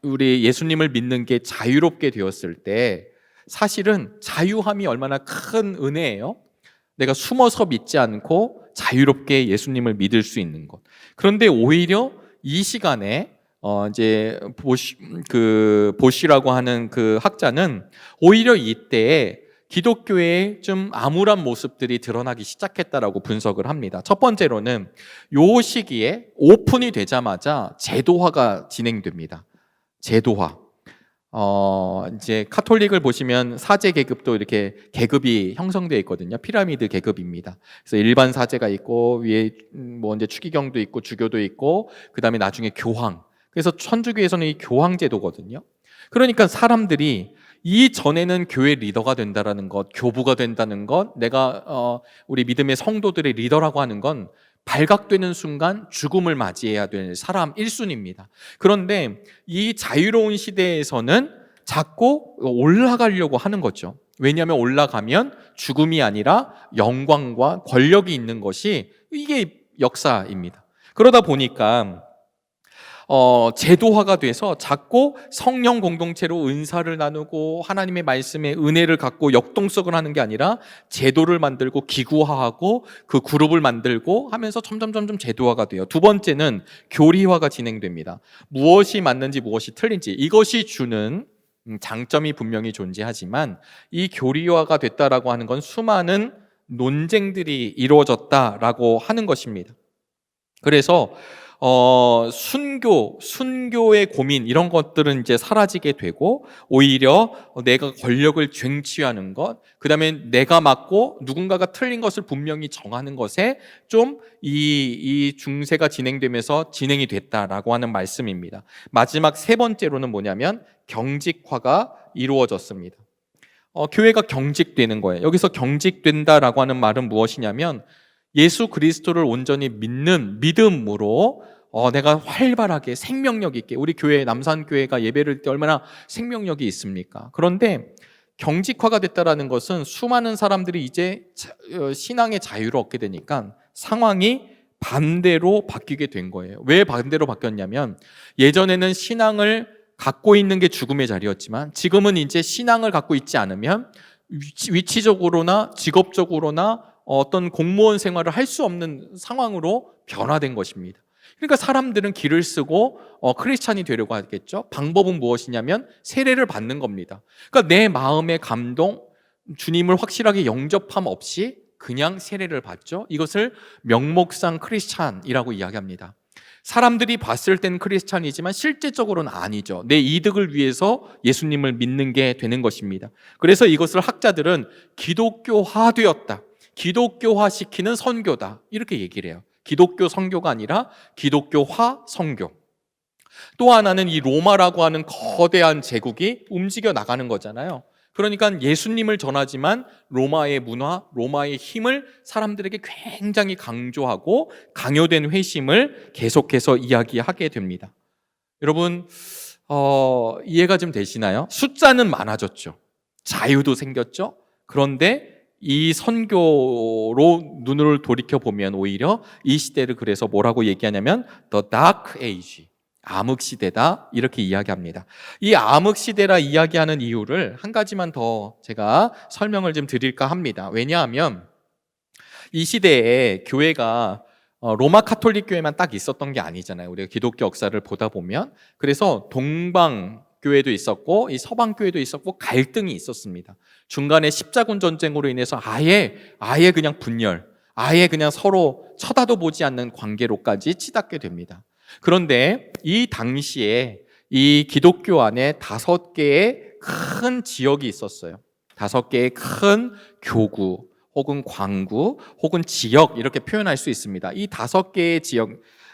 우리 예수님을 믿는 게 자유롭게 되었을 때 사실은 자유함이 얼마나 큰 은혜예요. 내가 숨어서 믿지 않고 자유롭게 예수님을 믿을 수 있는 것. 그런데 오히려 이 시간에 이제 보시라고 하는 그 학자는 오히려 이때에 기독교의 좀 암울한 모습들이 드러나기 시작했다라고 분석을 합니다. 첫 번째로는 요 시기에 오픈이 되자마자 제도화가 진행됩니다. 제도화. 이제 카톨릭을 보시면 사제 계급도 이렇게 계급이 형성되어 있거든요. 피라미드 계급입니다. 그래서 일반 사제가 있고 위에 뭐 이제 추기경도 있고 주교도 있고 그다음에 나중에 교황. 그래서 천주교에서는 이 교황 제도거든요. 그러니까 사람들이 이 전에는 교회 리더가 된다라는 것, 교부가 된다는 것, 내가 우리 믿음의 성도들의 리더라고 하는 건 발각되는 순간 죽음을 맞이해야 될 사람 1순위입니다. 그런데 이 자유로운 시대에서는 자꾸 올라가려고 하는 거죠. 왜냐하면 올라가면 죽음이 아니라 영광과 권력이 있는 것이 이게 역사입니다. 그러다 보니까 제도화가 돼서 자꾸 성령 공동체로 은사를 나누고 하나님의 말씀에 은혜를 갖고 역동성을 하는 게 아니라 제도를 만들고 기구화하고 그 그룹을 만들고 하면서 점점 제도화가 돼요. 두 번째는 교리화가 진행됩니다. 무엇이 맞는지 무엇이 틀린지 이것이 주는 장점이 분명히 존재하지만 이 교리화가 됐다라고 하는 건 수많은 논쟁들이 이루어졌다라고 하는 것입니다. 그래서 순교의 고민 이런 것들은 이제 사라지게 되고 오히려 내가 권력을 쟁취하는 것, 그 다음에 내가 맞고 누군가가 틀린 것을 분명히 정하는 것에 좀 이 중세가 진행되면서 진행이 됐다라고 하는 말씀입니다. 마지막 세 번째로는 뭐냐면 경직화가 이루어졌습니다. 교회가 경직되는 거예요. 여기서 경직된다라고 하는 말은 무엇이냐면 예수 그리스도를 온전히 믿는 믿음으로 내가 활발하게 생명력 있게 우리 교회 남산교회가 예배를 때 얼마나 생명력이 있습니까? 그런데 경직화가 됐다라는 것은 수많은 사람들이 이제 신앙의 자유를 얻게 되니까 상황이 반대로 바뀌게 된 거예요. 왜 반대로 바뀌었냐면 예전에는 신앙을 갖고 있는 게 죽음의 자리였지만 지금은 이제 신앙을 갖고 있지 않으면 위치적으로나 직업적으로나 어떤 공무원 생활을 할 수 없는 상황으로 변화된 것입니다. 그러니까 사람들은 길을 쓰고 크리스찬이 되려고 하겠죠. 방법은 무엇이냐면 세례를 받는 겁니다. 그러니까 내 마음의 감동, 주님을 확실하게 영접함 없이 그냥 세례를 받죠. 이것을 명목상 크리스찬이라고 이야기합니다. 사람들이 봤을 땐 크리스찬이지만 실제적으로는 아니죠. 내 이득을 위해서 예수님을 믿는 게 되는 것입니다. 그래서 이것을 학자들은 기독교화되었다. 기독교화시키는 선교다. 이렇게 얘기를 해요. 기독교 선교가 아니라 기독교화 선교. 또 하나는 이 로마라고 하는 거대한 제국이 움직여 나가는 거잖아요. 그러니까 예수님을 전하지만 로마의 문화, 로마의 힘을 사람들에게 굉장히 강조하고 강요된 회심을 계속해서 이야기하게 됩니다. 여러분 이해가 좀 되시나요? 숫자는 많아졌죠. 자유도 생겼죠. 그런데 이 선교로 눈을 돌이켜보면 오히려 이 시대를 그래서 뭐라고 얘기하냐면 The Dark Age, 암흑시대다 이렇게 이야기합니다. 이 암흑시대라 이야기하는 이유를 한 가지만 더 제가 설명을 좀 드릴까 합니다. 왜냐하면 이 시대에 교회가 로마 카톨릭 교회만 딱 있었던 게 아니잖아요. 우리가 기독교 역사를 보다 보면 그래서 동방 교회도 있었고 이 서방 교회도 있었고 갈등이 있었습니다. 중간에 십자군 전쟁으로 인해서 아예 그냥 분열, 아예 그냥 서로 쳐다도 보지 않는 관계로까지 치닫게 됩니다. 그런데 이 당시에 이 기독교 안에 5개의 큰 지역이 있었어요. 5개의 큰 교구 혹은 광구 혹은 지역 이렇게 표현할 수 있습니다. 이 5개의 지역,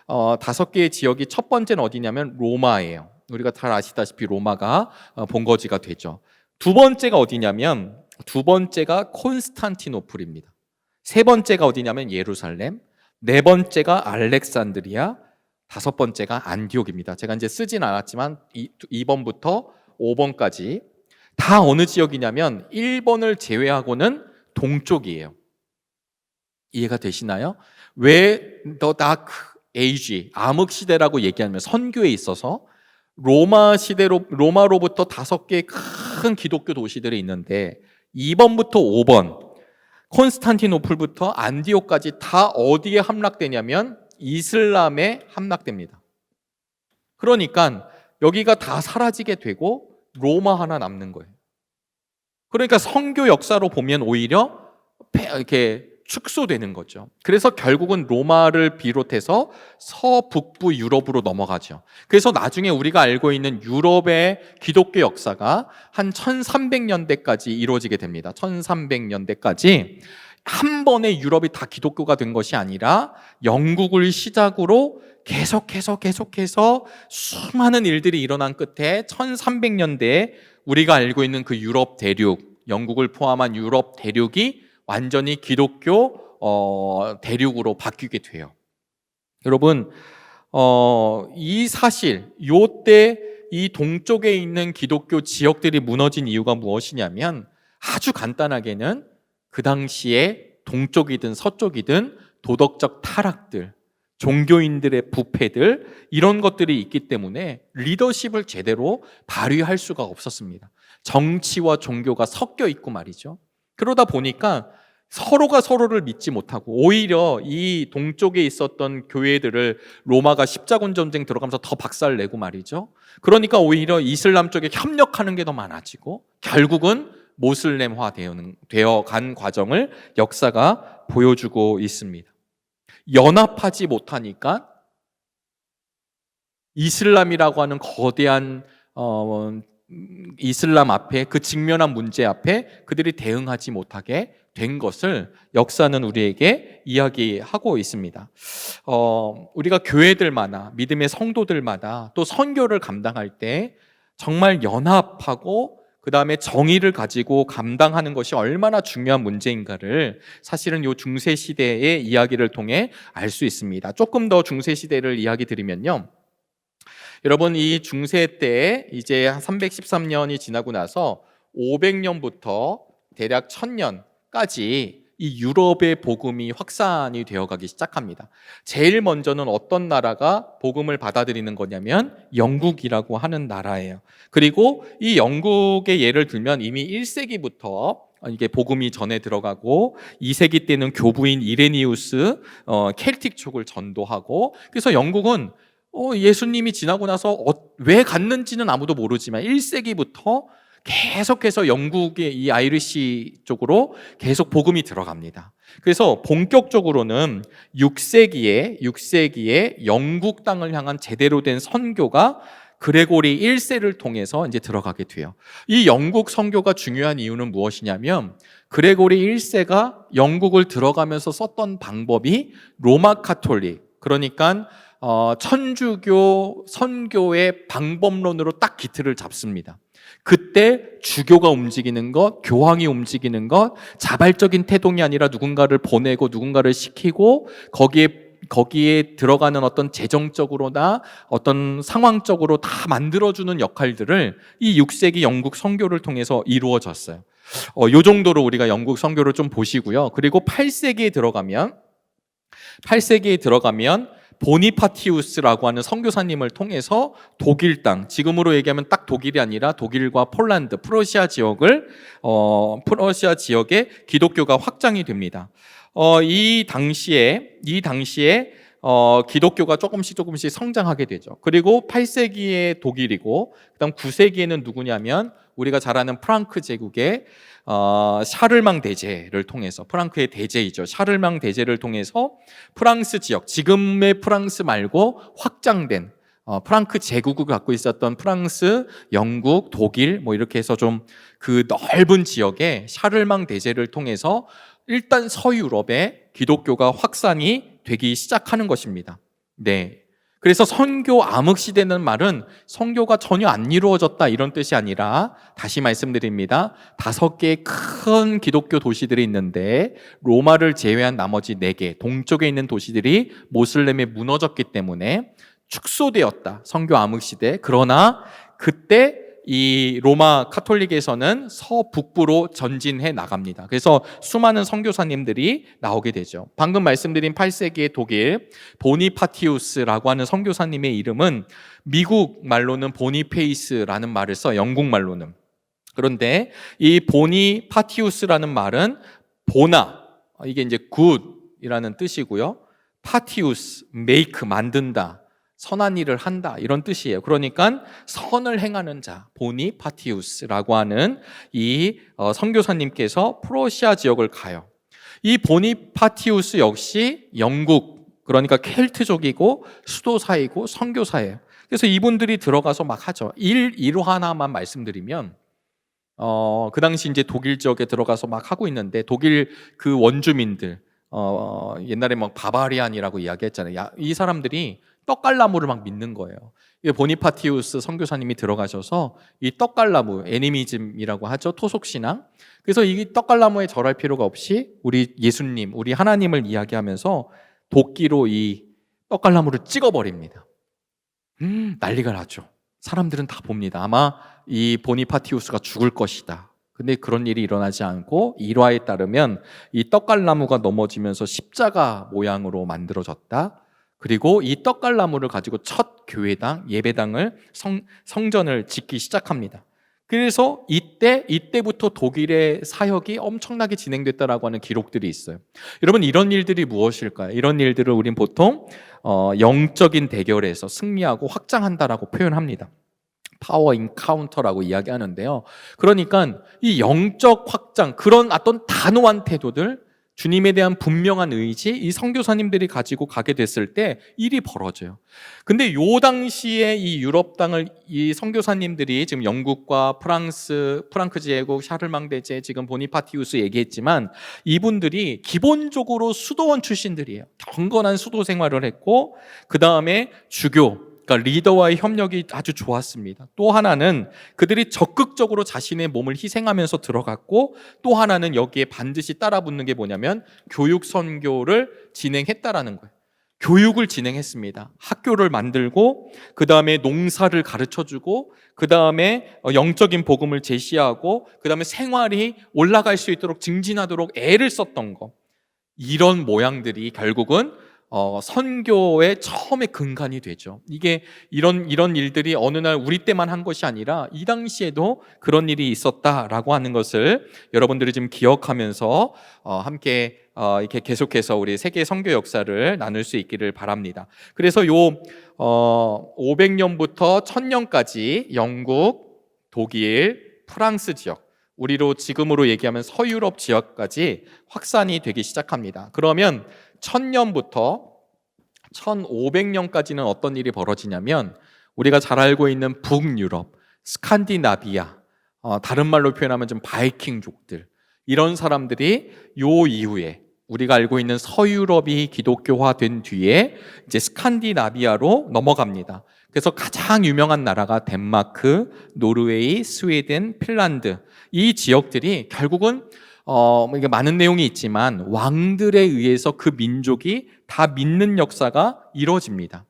5개의 지역이 첫 번째는 어디냐면 로마예요. 우리가 잘 아시다시피 로마가 본거지가 되죠. 두 번째가 어디냐면 두 번째가 콘스탄티노플입니다. 세 번째가 어디냐면 예루살렘, 네 번째가 알렉산드리아, 다섯 번째가 안디옥입니다. 제가 이제 쓰진 않았지만 2번부터 5번까지 다 어느 지역이냐면 1번을 제외하고는 동쪽이에요. 이해가 되시나요? 왜 The Dark Age, 암흑 시대라고 얘기하면 선교에 있어서 로마로부터 5개의 큰 기독교 도시들이 있는데 2번부터 5번 콘스탄티노플부터 안디옥까지 다 어디에 함락되냐면 이슬람에 함락됩니다. 그러니까 여기가 다 사라지게 되고 로마 하나 남는 거예요. 그러니까 선교 역사로 보면 오히려 이렇게 축소되는 거죠. 그래서 결국은 로마를 비롯해서 서북부 유럽으로 넘어가죠. 그래서 나중에 우리가 알고 있는 유럽의 기독교 역사가 한 1300년대까지 이루어지게 됩니다. 1300년대까지 한 번에 유럽이 다 기독교가 된 것이 아니라 영국을 시작으로 계속해서 수많은 일들이 일어난 끝에 1300년대에 우리가 알고 있는 그 유럽 대륙, 영국을 포함한 유럽 대륙이 완전히 기독교 대륙으로 바뀌게 돼요. 여러분, 이 사실, 요때 이 동쪽에 있는 기독교 지역들이 무너진 이유가 무엇이냐면 아주 간단하게는 그 당시에 동쪽이든 서쪽이든 도덕적 타락들, 종교인들의 부패들 이런 것들이 있기 때문에 리더십을 제대로 발휘할 수가 없었습니다. 정치와 종교가 섞여 있고 말이죠. 그러다 보니까 서로가 서로를 믿지 못하고 오히려 이 동쪽에 있었던 교회들을 로마가 십자군 전쟁 들어가면서 더 박살내고 말이죠. 그러니까 오히려 이슬람 쪽에 협력하는 게 더 많아지고 결국은 모슬렘화 되어간 과정을 역사가 보여주고 있습니다. 연합하지 못하니까 이슬람이라고 하는 거대한 이슬람 앞에 그 직면한 문제 앞에 그들이 대응하지 못하게 된 것을 역사는 우리에게 이야기하고 있습니다. 우리가 교회들마다 믿음의 성도들마다 또 선교를 감당할 때 정말 연합하고 그 다음에 정의를 가지고 감당하는 것이 얼마나 중요한 문제인가를 사실은 이 중세시대의 이야기를 통해 알 수 있습니다. 조금 더 중세시대를 이야기 드리면요. 여러분, 이 중세 때 이제 313년이 지나고 나서 500년부터 대략 1000년까지 이 유럽의 복음이 확산이 되어가기 시작합니다. 제일 먼저는 어떤 나라가 복음을 받아들이는 거냐면 영국이라고 하는 나라예요. 그리고 이 영국의 예를 들면 이미 1세기부터 이게 복음이 전해 들어가고 2세기 때는 교부인 이레니우스 켈틱 쪽을 전도하고 그래서 영국은 예수님이 지나고 나서 왜 갔는지는 아무도 모르지만 1세기부터 계속해서 영국의 이 아이리시 쪽으로 계속 복음이 들어갑니다. 그래서 본격적으로는 6세기에 영국 땅을 향한 제대로 된 선교가 그레고리 1세를 통해서 이제 들어가게 돼요. 이 영국 선교가 중요한 이유는 무엇이냐면 그레고리 1세가 영국을 들어가면서 썼던 방법이 로마 카톨릭, 그러니까 천주교 선교의 방법론으로 딱 기틀을 잡습니다. 그때 주교가 움직이는 것, 교황이 움직이는 것, 자발적인 태동이 아니라 누군가를 보내고 누군가를 시키고 거기에 들어가는 어떤 재정적으로나 어떤 상황적으로 다 만들어주는 역할들을 이 6세기 영국 선교를 통해서 이루어졌어요. 요 정도로 우리가 영국 선교를 좀 보시고요. 그리고 8세기에 들어가면 보니파티우스라고 하는 선교사님을 통해서 독일 땅, 지금으로 얘기하면 딱 독일이 아니라 독일과 폴란드, 프러시아 지역에 기독교가 확장이 됩니다. 이 당시에 기독교가 조금씩 성장하게 되죠. 그리고 8세기에 독일이고, 그다음 9세기에는 누구냐면 우리가 잘 아는 프랑크 제국의 샤를망 대제를 통해서, 프랑크의 대제이죠. 샤를망 대제를 통해서 프랑스 지역, 지금의 프랑스 말고 확장된 프랑크 제국을 갖고 있었던 프랑스, 영국, 독일 뭐 이렇게 해서 좀 그 넓은 지역에 샤를망 대제를 통해서 일단 서유럽에 기독교가 확산이 되기 시작하는 것입니다. 네. 그래서 선교 암흑시대는 말은 선교가 전혀 안 이루어졌다 이런 뜻이 아니라, 다시 말씀드립니다. 5개의 큰 기독교 도시들이 있는데 로마를 제외한 나머지 4개 동쪽에 있는 도시들이 모슬렘에 무너졌기 때문에 축소되었다, 선교 암흑시대. 그러나 그때 이 로마 카톨릭에서는 서북부로 전진해 나갑니다. 그래서 수많은 선교사님들이 나오게 되죠. 방금 말씀드린 8세기의 독일 보니파티우스라고 하는 선교사님의 이름은 미국 말로는 보니페이스라는 말을 써, 영국 말로는. 그런데 이 보니파티우스라는 말은 보나, 이게 이제 굿이라는 뜻이고요. 파티우스, 메이크, 만든다, 선한 일을 한다, 이런 뜻이에요. 그러니까 선을 행하는 자, 보니파티우스라고 하는 이 선교사님께서 프로시아 지역을 가요. 이 보니파티우스 역시 영국, 그러니까 켈트족이고 수도사이고 선교사예요. 그래서 이분들이 들어가서 막 하죠. 일 하나만 말씀드리면, 그 당시 이제 독일 지역에 들어가서 막 하고 있는데, 독일 그 원주민들, 옛날에 막 바바리안이라고 이야기했잖아요. 이 사람들이 떡갈나무를 막 믿는 거예요. 보니파티우스 선교사님이 들어가셔서 이 떡갈나무, 애니미즘이라고 하죠, 토속신앙. 그래서 이 떡갈나무에 절할 필요가 없이 우리 예수님, 우리 하나님을 이야기하면서 도끼로 이 떡갈나무를 찍어버립니다. 난리가 나죠. 사람들은 다 봅니다. 아마 이 보니파티우스가 죽을 것이다. 근데 그런 일이 일어나지 않고, 일화에 따르면 이 떡갈나무가 넘어지면서 십자가 모양으로 만들어졌다. 그리고 이 떡갈나무를 가지고 첫 교회당, 예배당을, 성전을 짓기 시작합니다. 그래서 이때부터 독일의 사역이 엄청나게 진행됐다라고 하는 기록들이 있어요. 여러분, 이런 일들이 무엇일까요? 이런 일들을 우린 보통 영적인 대결에서 승리하고 확장한다라고 표현합니다. 파워 인카운터라고 이야기하는데요. 그러니까 이 영적 확장, 그런 어떤 단호한 태도들, 주님에 대한 분명한 의지, 이 선교사님들이 가지고 가게 됐을 때 일이 벌어져요. 근데 요 당시에 이 유럽 땅을 이 선교사님들이, 지금 영국과 프랑크 제국, 샤를망 대제, 지금 보니파티우스 얘기했지만, 이분들이 기본적으로 수도원 출신들이에요. 경건한 수도 생활을 했고, 그 다음에 주교, 그러니까 리더와의 협력이 아주 좋았습니다. 또 하나는 그들이 적극적으로 자신의 몸을 희생하면서 들어갔고, 또 하나는 여기에 반드시 따라붙는 게 뭐냐면 교육 선교를 진행했다라는 거예요. 교육을 진행했습니다. 학교를 만들고, 그 다음에 농사를 가르쳐주고, 그 다음에 영적인 복음을 제시하고, 그 다음에 생활이 올라갈 수 있도록 증진하도록 애를 썼던 거. 이런 모양들이 결국은 선교의 처음의 근간이 되죠. 이게 이런 일들이 어느 날 우리 때만 한 것이 아니라 이 당시에도 그런 일이 있었다라고 하는 것을 여러분들이 지금 기억하면서 함께 이렇게 계속해서 우리 세계 선교 역사를 나눌 수 있기를 바랍니다. 그래서 요 500년부터 1000년까지 영국, 독일, 프랑스 지역, 우리로 지금으로 얘기하면 서유럽 지역까지 확산이 되기 시작합니다. 그러면 1000년부터 1500년까지는 어떤 일이 벌어지냐면, 우리가 잘 알고 있는 북유럽, 스칸디나비아, 다른 말로 표현하면 좀 바이킹족들, 이런 사람들이 요 이후에 우리가 알고 있는 서유럽이 기독교화된 뒤에 이제 스칸디나비아로 넘어갑니다. 그래서 가장 유명한 나라가 덴마크, 노르웨이, 스웨덴, 핀란드, 이 지역들이 결국은 이게 많은 내용이 있지만 왕들에 의해서 그 민족이 다 믿는 역사가 이루어집니다.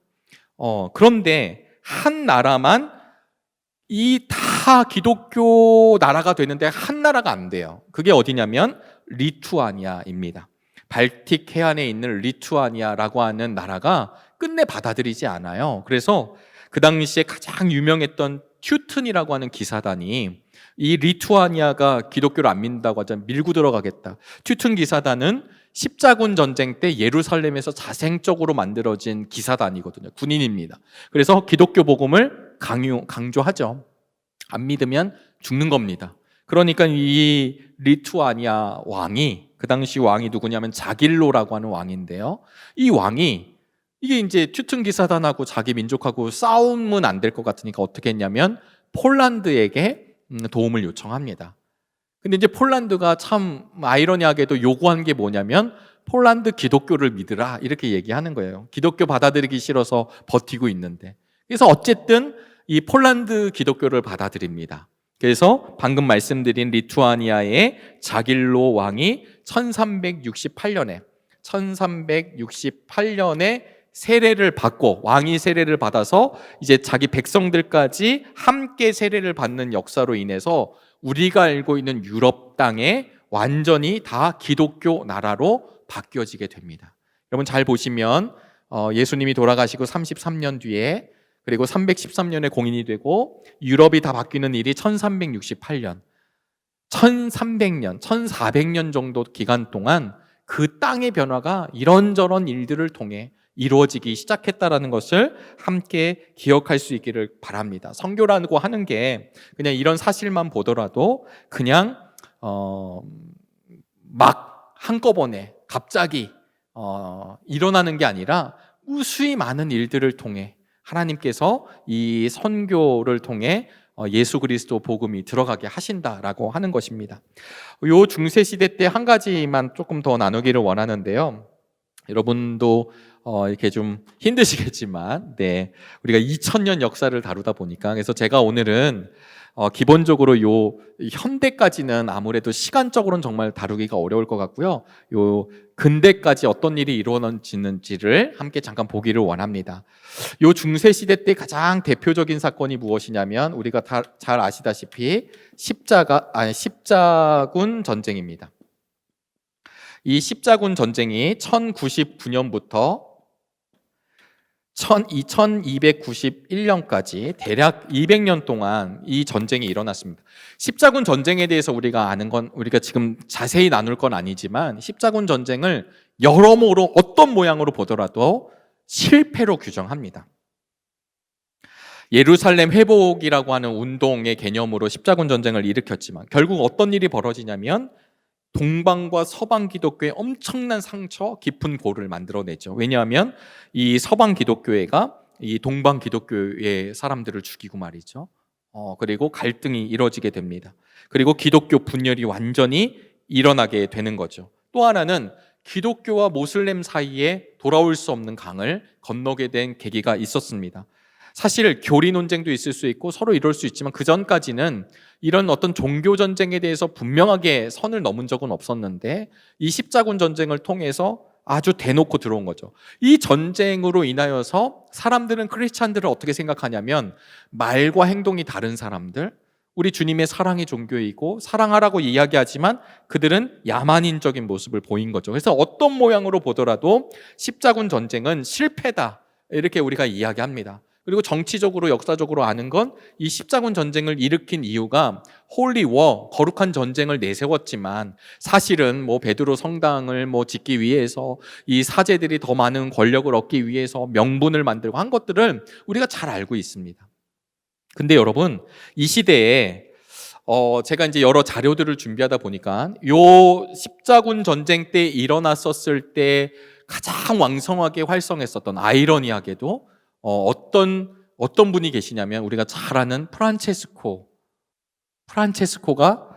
그런데 한 나라만 이 다 기독교 나라가 되는데 한 나라가 안 돼요. 그게 어디냐면 리투아니아입니다. 발틱 해안에 있는 리투아니아라고 하는 나라가 끝내 받아들이지 않아요. 그래서 그 당시에 가장 유명했던 튜튼이라고 하는 기사단이 이 리투아니아가 기독교를 안 믿는다고 하자 밀고 들어가겠다. 튜튼 기사단은 십자군 전쟁 때 예루살렘에서 자생적으로 만들어진 기사단이거든요. 군인입니다. 그래서 기독교 복음을 강조하죠. 안 믿으면 죽는 겁니다. 그러니까 이 리투아니아 왕이, 그 당시 왕이 누구냐면 자길로라고 하는 왕인데요. 이 왕이 이게 이제 튜튼 기사단하고 자기 민족하고 싸우면 안 될 것 같으니까 어떻게 했냐면 폴란드에게 도움을 요청합니다. 근데 이제 폴란드가 참 아이러니하게도 요구한 게 뭐냐면 폴란드 기독교를 믿으라 이렇게 얘기하는 거예요. 기독교 받아들이기 싫어서 버티고 있는데. 그래서 어쨌든 이 폴란드 기독교를 받아들입니다. 그래서 방금 말씀드린 리투아니아의 자길로 왕이 1368년에 세례를 받고, 왕이 세례를 받아서 이제 자기 백성들까지 함께 세례를 받는 역사로 인해서 우리가 알고 있는 유럽 땅에 완전히 다 기독교 나라로 바뀌어지게 됩니다. 여러분 잘 보시면 예수님이 돌아가시고 33년 뒤에, 그리고 313년에 공인이 되고 유럽이 다 바뀌는 일이 1368년, 1300년, 1400년 정도 기간 동안 그 땅의 변화가 이런저런 일들을 통해 이루어지기 시작했다라는 것을 함께 기억할 수 있기를 바랍니다. 선교라고 하는 게 그냥 이런 사실만 보더라도 그냥 막 한꺼번에 갑자기 일어나는 게 아니라 무수히 많은 일들을 통해 하나님께서 이 선교를 통해 예수 그리스도 복음이 들어가게 하신다라고 하는 것입니다. 요 중세 시대 때 한 가지만 조금 더 나누기를 원하는데요. 여러분도 이렇게 좀 힘드시겠지만, 우리가 2000년 역사를 다루다 보니까, 그래서 제가 오늘은 기본적으로 요 현대까지는 아무래도 시간적으로는 정말 다루기가 어려울 것 같고요. 요 근대까지 어떤 일이 이루어지는지를 함께 잠깐 보기를 원합니다. 요 중세 시대 때 가장 대표적인 사건이 무엇이냐면 우리가 다 잘 아시다시피 십자군 전쟁입니다. 이 십자군 전쟁이 1099년부터 1291년까지 대략 200년 동안 이 전쟁이 일어났습니다. 십자군 전쟁에 대해서 우리가 아는 건, 우리가 지금 자세히 나눌 건 아니지만 십자군 전쟁을 여러모로 어떤 모양으로 보더라도 실패로 규정합니다. 예루살렘 회복이라고 하는 운동의 개념으로 십자군 전쟁을 일으켰지만 결국 어떤 일이 벌어지냐면 동방과 서방 기독교의 엄청난 상처, 깊은 골을 만들어내죠. 왜냐하면 이 서방 기독교회가 이 동방 기독교의 사람들을 죽이고 말이죠. 그리고 갈등이 이뤄지게 됩니다. 그리고 기독교 분열이 완전히 일어나게 되는 거죠. 또 하나는 기독교와 모슬렘 사이에 돌아올 수 없는 강을 건너게 된 계기가 있었습니다. 사실 교리 논쟁도 있을 수 있고 서로 이럴 수 있지만 그 전까지는 이런 어떤 종교 전쟁에 대해서 분명하게 선을 넘은 적은 없었는데 이 십자군 전쟁을 통해서 아주 대놓고 들어온 거죠. 이 전쟁으로 인하여서 사람들은 크리스찬들을 어떻게 생각하냐면 말과 행동이 다른 사람들, 우리 주님의 사랑의 종교이고 사랑하라고 이야기하지만 그들은 야만인적인 모습을 보인 거죠. 그래서 어떤 모양으로 보더라도 십자군 전쟁은 실패다 이렇게 우리가 이야기합니다. 그리고 정치적으로 역사적으로 아는 건 이 십자군 전쟁을 일으킨 이유가 홀리 워, 거룩한 전쟁을 내세웠지만 사실은 베드로 성당을 짓기 위해서 이 사제들이 더 많은 권력을 얻기 위해서 명분을 만들고 한 것들을 우리가 잘 알고 있습니다. 근데 여러분, 이 시대에 제가 이제 여러 자료들을 준비하다 보니까 요 십자군 전쟁 때 일어났었을 때 가장 왕성하게 활성했었던, 아이러니하게도 어떤 분이 계시냐면 우리가 잘 아는 프란체스코가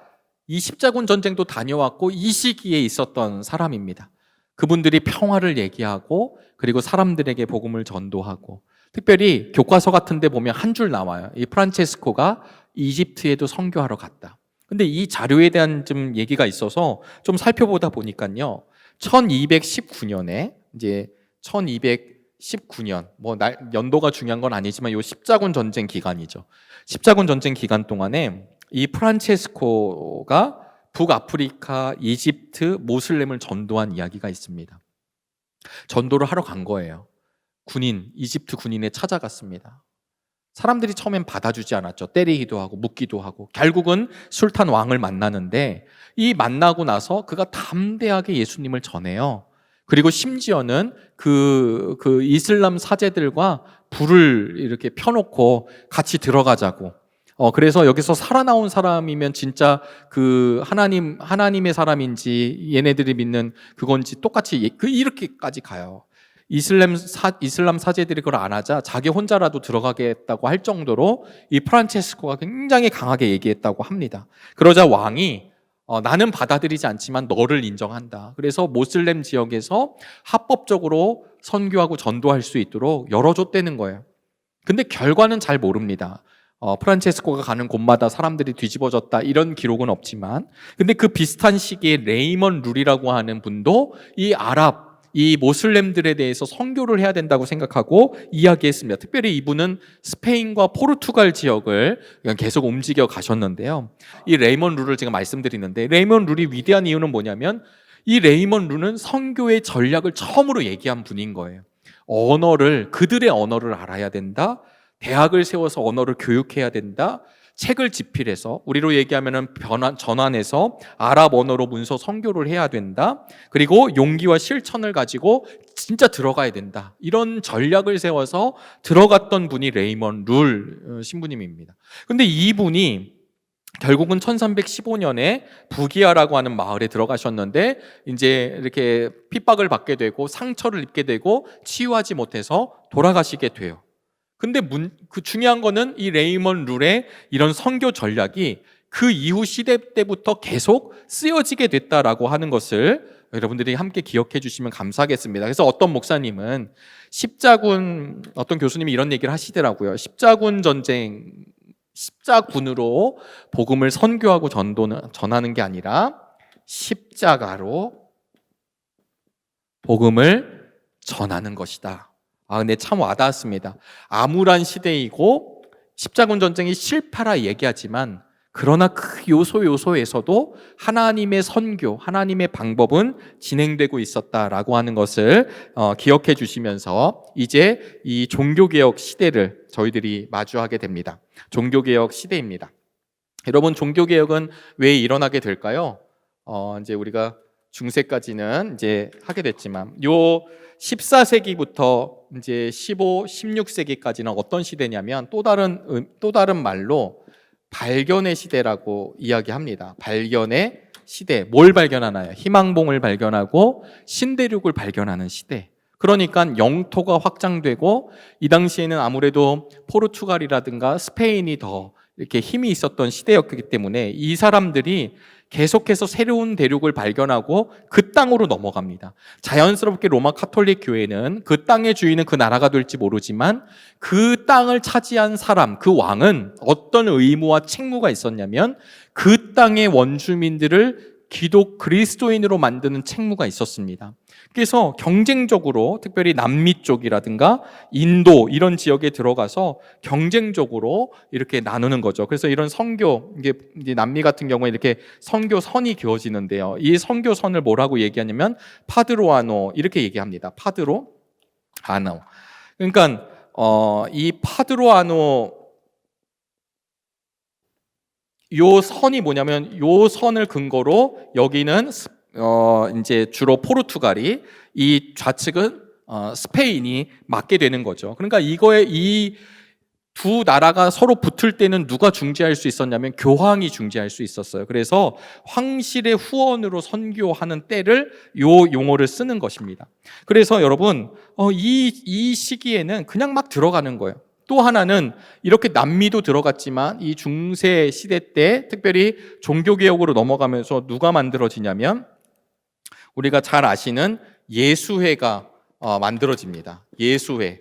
이 십자군 전쟁도 다녀왔고 이 시기에 있었던 사람입니다. 그분들이 평화를 얘기하고 그리고 사람들에게 복음을 전도하고, 특별히 교과서 같은 데 보면 한 줄 나와요. 이 프란체스코가 이집트에도 선교하러 갔다. 근데 이 자료에 대한 좀 얘기가 있어서 좀 살펴보다 보니까요. 1219년에 이제 1219년, 연도가 중요한 건 아니지만 요 십자군 전쟁 기간이죠. 십자군 전쟁 기간 동안에 이 프란체스코가 북아프리카, 이집트, 모슬렘을 전도한 이야기가 있습니다. 전도를 하러 간 거예요. 이집트 군인에 찾아갔습니다. 사람들이 처음엔 받아주지 않았죠. 때리기도 하고 묻기도 하고. 결국은 술탄 왕을 만나는데 이 만나고 나서 그가 담대하게 예수님을 전해요. 그리고 심지어는 그 이슬람 사제들과 불을 이렇게 펴놓고 같이 들어가자고. 그래서 여기서 살아나온 사람이면 진짜 그 하나님의 사람인지 얘네들이 믿는 그건지 똑같이 이렇게까지 가요. 이슬람 사제들이 그걸 안 하자 자기 혼자라도 들어가겠다고 할 정도로 이 프란체스코가 굉장히 강하게 얘기했다고 합니다. 그러자 왕이 나는 받아들이지 않지만 너를 인정한다. 그래서 모슬렘 지역에서 합법적으로 선교하고 전도할 수 있도록 열어줬다는 거예요. 근데 결과는 잘 모릅니다. 프란체스코가 가는 곳마다 사람들이 뒤집어졌다 이런 기록은 없지만, 근데 그 비슷한 시기에 레이먼 룰이라고 하는 분도 이 모슬렘들에 대해서 선교를 해야 된다고 생각하고 이야기했습니다. 특별히 이분은 스페인과 포르투갈 지역을 계속 움직여 가셨는데요. 이 레이먼 룰을 제가 말씀드리는데, 레이먼 룰이 위대한 이유는 뭐냐면, 이 레이먼 룰은 선교의 전략을 처음으로 얘기한 분인 거예요. 그들의 언어를 알아야 된다. 대학을 세워서 언어를 교육해야 된다. 책을 집필해서, 우리로 얘기하면 전환해서 아랍 언어로 문서 선교를 해야 된다. 그리고 용기와 실천을 가지고 진짜 들어가야 된다. 이런 전략을 세워서 들어갔던 분이 레이먼 룰 신부님입니다. 근데 이분이 결국은 1315년에 부기아라고 하는 마을에 들어가셨는데, 이제 이렇게 핍박을 받게 되고 상처를 입게 되고 치유하지 못해서 돌아가시게 돼요. 근데 그 중요한 거는 이 레이먼 룰의 이런 선교 전략이 그 이후 시대 때부터 계속 쓰여지게 됐다라고 하는 것을 여러분들이 함께 기억해 주시면 감사하겠습니다. 그래서 어떤 목사님은 어떤 교수님이 이런 얘기를 하시더라고요. 십자군으로 복음을 선교하고 전하는 게 아니라 십자가로 복음을 전하는 것이다. 근데 참 와닿았습니다. 암울한 시대이고 십자군 전쟁이 실패라 얘기하지만, 그러나 그 요소에서도 하나님의 선교, 하나님의 방법은 진행되고 있었다라고 하는 것을 기억해 주시면서, 이제 이 종교개혁 시대를 저희들이 마주하게 됩니다. 종교개혁 시대입니다. 여러분, 종교개혁은 왜 일어나게 될까요? 이제 우리가 중세까지는 이제 하게 됐지만, 요 14세기부터 이제 16세기까지는 어떤 시대냐면, 또 다른 말로 발견의 시대라고 이야기합니다. 발견의 시대. 뭘 발견하나요? 희망봉을 발견하고 신대륙을 발견하는 시대. 그러니까 영토가 확장되고, 이 당시에는 아무래도 포르투갈이라든가 스페인이 더 이렇게 힘이 있었던 시대였기 때문에 이 사람들이 계속해서 새로운 대륙을 발견하고 그 땅으로 넘어갑니다. 자연스럽게 로마 카톨릭 교회는 그 땅의 주인은 그 나라가 될지 모르지만, 그 땅을 차지한 사람, 그 왕은 어떤 의무와 책무가 있었냐면, 그 땅의 원주민들을 그리스도인으로 만드는 책무가 있었습니다. 그래서 경쟁적으로, 특별히 남미 쪽이라든가 인도 이런 지역에 들어가서 경쟁적으로 이렇게 나누는 거죠. 그래서 이런 이게 남미 같은 경우에 이렇게 선교선이 그어지는데요. 이 선교선을 뭐라고 얘기하냐면 파드로아노 이렇게 얘기합니다. 파드로아노. 그러니까 이 파드로아노, 요 선이 뭐냐면, 요 선을 근거로 여기는 이제 주로 포르투갈이, 이 좌측은 스페인이 맡게 되는 거죠. 그러니까 이 두 나라가 서로 붙을 때는 누가 중재할 수 있었냐면 교황이 중재할 수 있었어요. 그래서 황실의 후원으로 선교하는 때를 요 용어를 쓰는 것입니다. 그래서 여러분, 이 시기에는 그냥 막 들어가는 거예요. 또 하나는 이렇게 남미도 들어갔지만, 이 중세 시대 때 특별히 종교개혁으로 넘어가면서 누가 만들어지냐면, 우리가 잘 아시는 예수회가 만들어집니다. 예수회.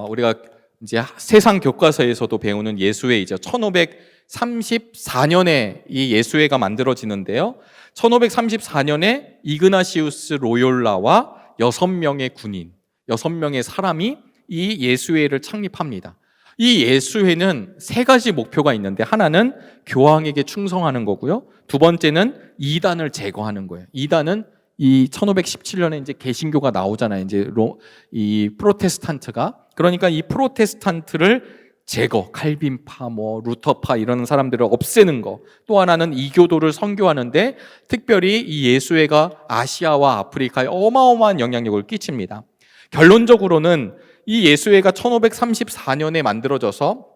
우리가 이제 세상 교과서에서도 배우는 예수회이죠. 1534년에 이 예수회가 만들어지는데요. 1534년에 이그나시우스 로욜라와 6명의 사람이 이 예수회를 창립합니다. 이 예수회는 세 가지 목표가 있는데, 하나는 교황에게 충성하는 거고요. 두 번째는 이단을 제거하는 거예요. 이단은 이 1517년에 이제 개신교가 나오잖아요. 이제 이 프로테스탄트가. 그러니까 이 프로테스탄트를 칼빈파, 루터파 이런 사람들을 없애는 거. 또 하나는 이교도를 선교하는데, 특별히 이 예수회가 아시아와 아프리카에 어마어마한 영향력을 끼칩니다. 결론적으로는 이 예수회가 1534년에 만들어져서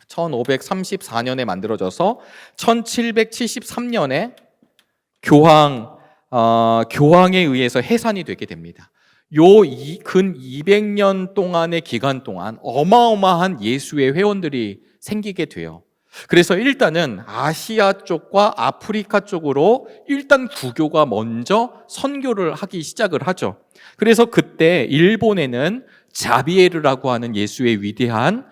1773년에 교황에 의해서 해산이 되게 됩니다. 근 200년 동안의 기간 동안 어마어마한 예수회 회원들이 생기게 돼요. 그래서 일단은 아시아 쪽과 아프리카 쪽으로 일단 구교가 먼저 선교를 하기 시작을 하죠. 그래서 그때 일본에는 자비에르라고 하는 예수의 위대한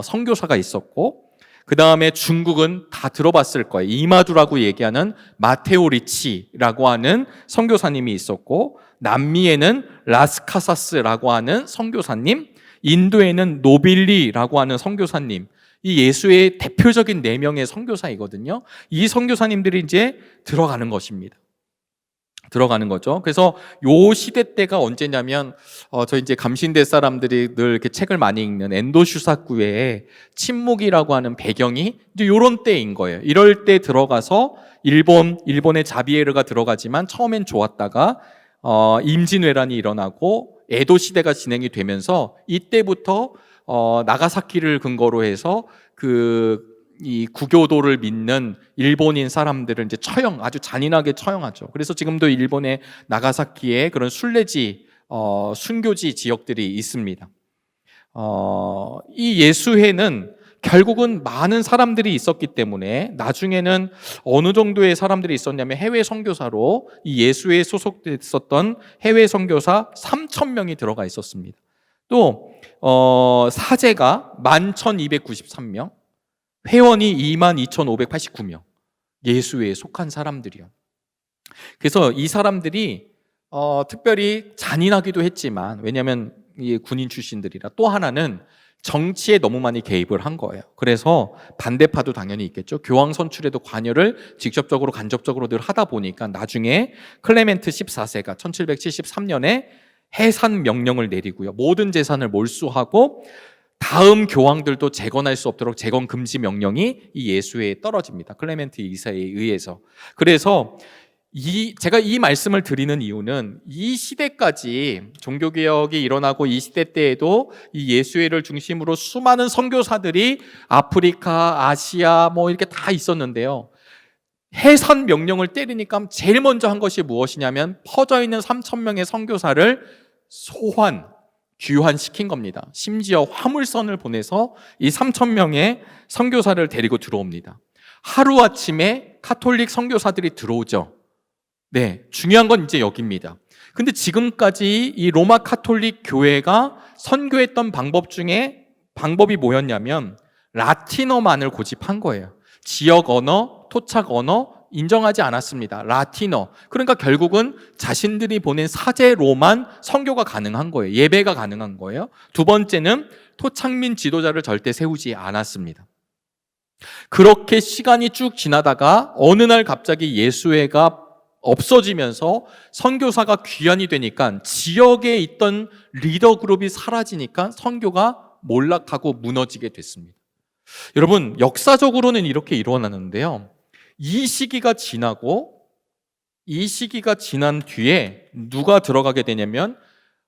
선교사가 있었고, 그 다음에 중국은 다 들어봤을 거예요. 이마두라고 얘기하는 마테오 리치라고 하는 선교사님이 있었고, 남미에는 라스카사스라고 하는 선교사님, 인도에는 노빌리라고 하는 선교사님, 이 예수의 대표적인 4명의 선교사이거든요. 이 선교사님들이 이제 들어가는 것입니다. 들어가는 거죠. 그래서 요 시대 때가 언제냐면 저 이제 감신대 사람들이 늘 이렇게 책을 많이 읽는 엔도슈사쿠의 침묵이라고 하는 배경이 이제 요런 때인 거예요. 이럴 때 들어가서 일본의 자비에르가 들어가지만 처음엔 좋았다가 임진왜란이 일어나고 에도 시대가 진행이 되면서 이때부터 나가사키를 근거로 해서 이 구교도를 믿는 일본인 사람들을 이제 아주 잔인하게 처형하죠. 그래서 지금도 일본의 나가사키에 그런 순례지, 순교지 지역들이 있습니다. 이 예수회는 결국은 많은 사람들이 있었기 때문에 나중에는 어느 정도의 사람들이 있었냐면 해외 선교사로 이 예수회에 소속됐었던 해외 선교사 3,000명이 들어가 있었습니다. 또 사제가 11,293명, 회원이 22,589명, 예수회에 속한 사람들이요. 그래서 이 사람들이 특별히 잔인하기도 했지만, 왜냐하면 이 군인 출신들이라, 또 하나는 정치에 너무 많이 개입을 한 거예요. 그래서 반대파도 당연히 있겠죠. 교황 선출에도 관여를 직접적으로 간접적으로 늘 하다 보니까 나중에 클레멘트 14세가 1773년에 해산 명령을 내리고요. 모든 재산을 몰수하고 다음 교황들도 재건할 수 없도록 재건 금지 명령이 이 예수회에 떨어집니다. 클레멘트 2세에 의해서. 그래서 제가 이 말씀을 드리는 이유는 이 시대까지 종교개혁이 일어나고 이 시대 때에도 이 예수회를 중심으로 수많은 선교사들이 아프리카, 아시아 이렇게 다 있었는데요. 해산 명령을 때리니까 제일 먼저 한 것이 무엇이냐면 퍼져 있는 3,000명의 선교사를 귀환시킨 겁니다. 심지어 화물선을 보내서 이 3,000명의 선교사를 데리고 들어옵니다. 하루아침에 카톨릭 선교사들이 들어오죠. 네, 중요한 건 이제 여기입니다. 근데 지금까지 이 로마 카톨릭 교회가 선교했던 방법 중에 방법이 뭐였냐면 라틴어만을 고집한 거예요. 지역 언어, 토착 언어 인정하지 않았습니다. 라틴어. 그러니까 결국은 자신들이 보낸 사제로만 선교가 가능한 거예요. 예배가 가능한 거예요. 두 번째는 토착민 지도자를 절대 세우지 않았습니다. 그렇게 시간이 쭉 지나다가 어느 날 갑자기 예수회가 없어지면서 선교사가 귀환이 되니까 지역에 있던 리더 그룹이 사라지니까 선교가 몰락하고 무너지게 됐습니다. 여러분, 역사적으로는 이렇게 일어나는데요. 이 시기가 지난 뒤에 누가 들어가게 되냐면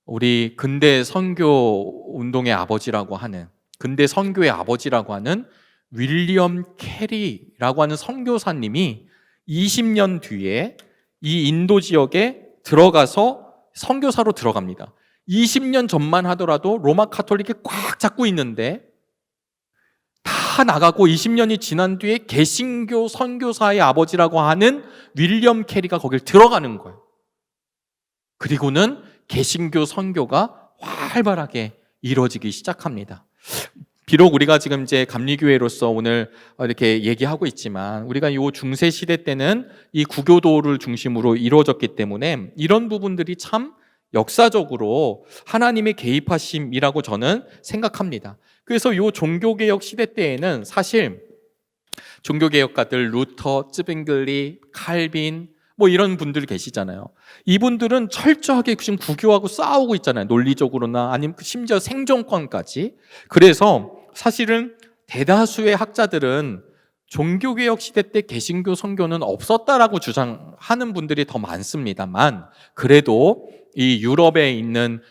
우리 근대 선교 운동의 아버지라고 하는, 근대 선교의 아버지라고 하는 윌리엄 캐리라고 하는 선교사님이 20년 뒤에 이 인도 지역에 들어가서 선교사로 들어갑니다. 20년 전만 하더라도 로마 카톨릭이 꽉 잡고 있는데 다 나가고 20년이 지난 뒤에 개신교 선교사의 아버지라고 하는 윌리엄 캐리가 거길 들어가는 거예요. 그리고는 개신교 선교가 활발하게 이루어지기 시작합니다. 비록 우리가 지금 이제 감리교회로서 오늘 이렇게 얘기하고 있지만 우리가 이 중세 시대 때는 이 구교도를 중심으로 이루어졌기 때문에 이런 부분들이 참 역사적으로 하나님의 개입하심이라고 저는 생각합니다. 그래서 이 종교개혁 시대 때에는 사실 종교개혁가들 루터, 쯔빙글리, 칼빈 이런 분들 계시잖아요. 이분들은 철저하게 지금 구교하고 싸우고 있잖아요. 논리적으로나 아니면 심지어 생존권까지. 그래서 사실은 대다수의 학자들은 종교개혁 시대 때 개신교 선교는 없었다라고 주장하는 분들이 더 많습니다만, 그래도 이 유럽에 있는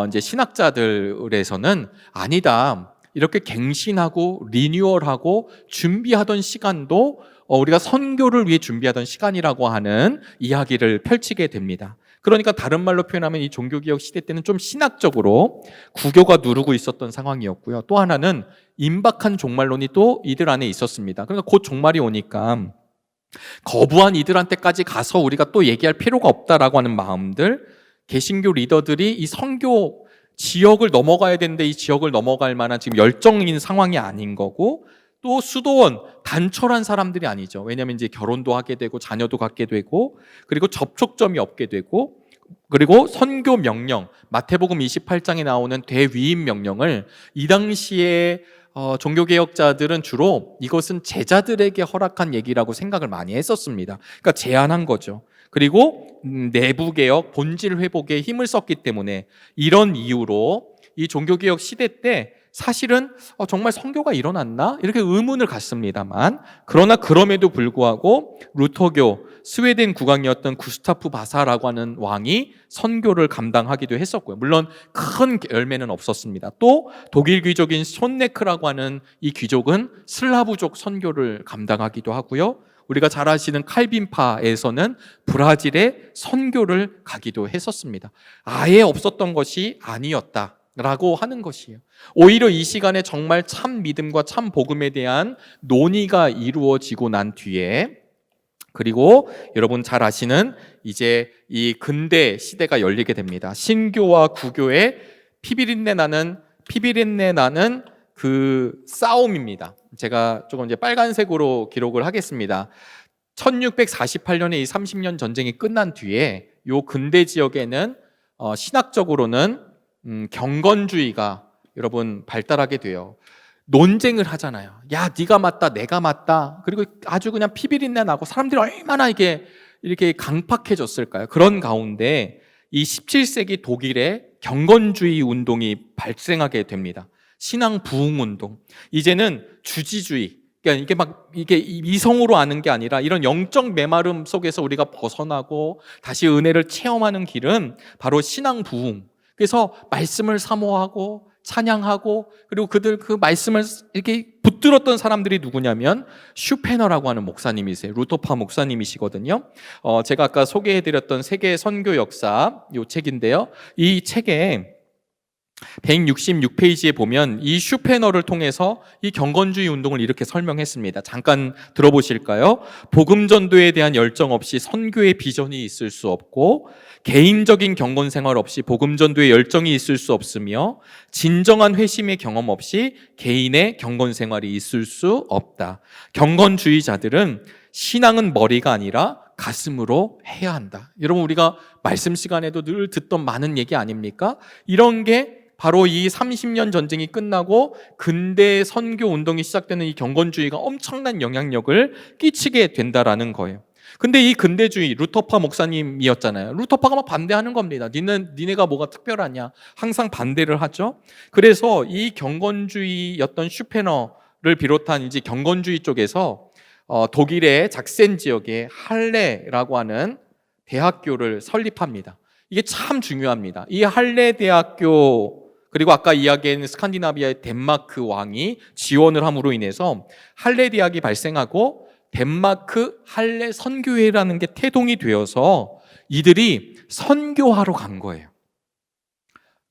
이제 신학자들에서는 아니다, 이렇게 갱신하고 리뉴얼하고 준비하던 시간도 우리가 선교를 위해 준비하던 시간이라고 하는 이야기를 펼치게 됩니다. 그러니까 다른 말로 표현하면 이 종교개혁 시대 때는 좀 신학적으로 구교가 누르고 있었던 상황이었고요. 또 하나는 임박한 종말론이 또 이들 안에 있었습니다. 그러니까 곧 종말이 오니까 거부한 이들한테까지 가서 우리가 또 얘기할 필요가 없다라고 하는 마음들, 개신교 리더들이 이 선교 지역을 넘어가야 되는데 이 지역을 넘어갈 만한 지금 열정인 상황이 아닌 거고, 또 수도원 단촐한 사람들이 아니죠. 왜냐하면 이제 결혼도 하게 되고 자녀도 갖게 되고, 그리고 접촉점이 없게 되고, 그리고 선교 명령, 마태복음 28장에 나오는 대위임 명령을 이 당시에 종교개혁자들은 주로 이것은 제자들에게 허락한 얘기라고 생각을 많이 했었습니다. 그러니까 제안한 거죠. 그리고 내부개혁, 본질 회복에 힘을 썼기 때문에 이런 이유로 이 종교개혁 시대 때 사실은 정말 선교가 일어났나? 이렇게 의문을 갖습니다만, 그러나 그럼에도 불구하고 루터교, 스웨덴 국왕이었던 구스타프 바사라고 하는 왕이 선교를 감당하기도 했었고요. 물론 큰 열매는 없었습니다. 또 독일 귀족인 손네크라고 하는 이 귀족은 슬라브족 선교를 감당하기도 하고요. 우리가 잘 아시는 칼빈파에서는 브라질에 선교를 가기도 했었습니다. 아예 없었던 것이 아니었다 라고 하는 것이에요. 오히려 이 시간에 정말 참 믿음과 참 복음에 대한 논의가 이루어지고 난 뒤에, 그리고 여러분 잘 아시는 이제 이 근대 시대가 열리게 됩니다. 신교와 구교의 피비린내 나는 그 싸움입니다. 제가 조금 이제 빨간색으로 기록을 하겠습니다. 1648년에 이 30년 전쟁이 끝난 뒤에 요 근대 지역에는 신학적으로는 경건주의가 여러분 발달하게 돼요. 논쟁을 하잖아요. 야, 네가 맞다, 내가 맞다. 그리고 아주 그냥 피비린내 나고 사람들이 얼마나 이렇게 강팍해졌을까요? 그런 가운데 이 17세기 독일에 경건주의 운동이 발생하게 됩니다. 신앙 부흥 운동. 이제는 주지주의. 그러니까 이게 이성으로 아는 게 아니라 이런 영적 메마름 속에서 우리가 벗어나고 다시 은혜를 체험하는 길은 바로 신앙 부흥. 그래서 말씀을 사모하고 찬양하고, 그리고 그들 그 말씀을 이렇게 붙들었던 사람들이 누구냐면 슈페너라고 하는 목사님이세요. 루터파 목사님이시거든요. 제가 아까 소개해드렸던 세계 선교 역사 이 책인데요. 이 책에 166페이지에 보면 이 슈페너를 통해서 이 경건주의 운동을 이렇게 설명했습니다. 잠깐 들어보실까요? 복음 전도에 대한 열정 없이 선교의 비전이 있을 수 없고, 개인적인 경건 생활 없이 복음 전도의 열정이 있을 수 없으며, 진정한 회심의 경험 없이 개인의 경건 생활이 있을 수 없다. 경건주의자들은 신앙은 머리가 아니라 가슴으로 해야 한다. 여러분, 우리가 말씀 시간에도 늘 듣던 많은 얘기 아닙니까? 이런 게 바로 이 30년 전쟁이 끝나고 근대 선교 운동이 시작되는 이 경건주의가 엄청난 영향력을 끼치게 된다라는 거예요. 근데 이 근대주의, 루터파 목사님이었잖아요. 루터파가 막 반대하는 겁니다. 니네가 뭐가 특별하냐. 항상 반대를 하죠. 그래서 이 경건주의였던 슈페너를 비롯한 이제 경건주의 쪽에서 독일의 작센 지역에 할레라고 하는 대학교를 설립합니다. 이게 참 중요합니다. 이 할레 대학교, 그리고 아까 이야기한 스칸디나비아의 덴마크 왕이 지원을 함으로 인해서 할레 대학이 발생하고 덴마크 할레 선교회라는 게 태동이 되어서 이들이 선교하러 간 거예요.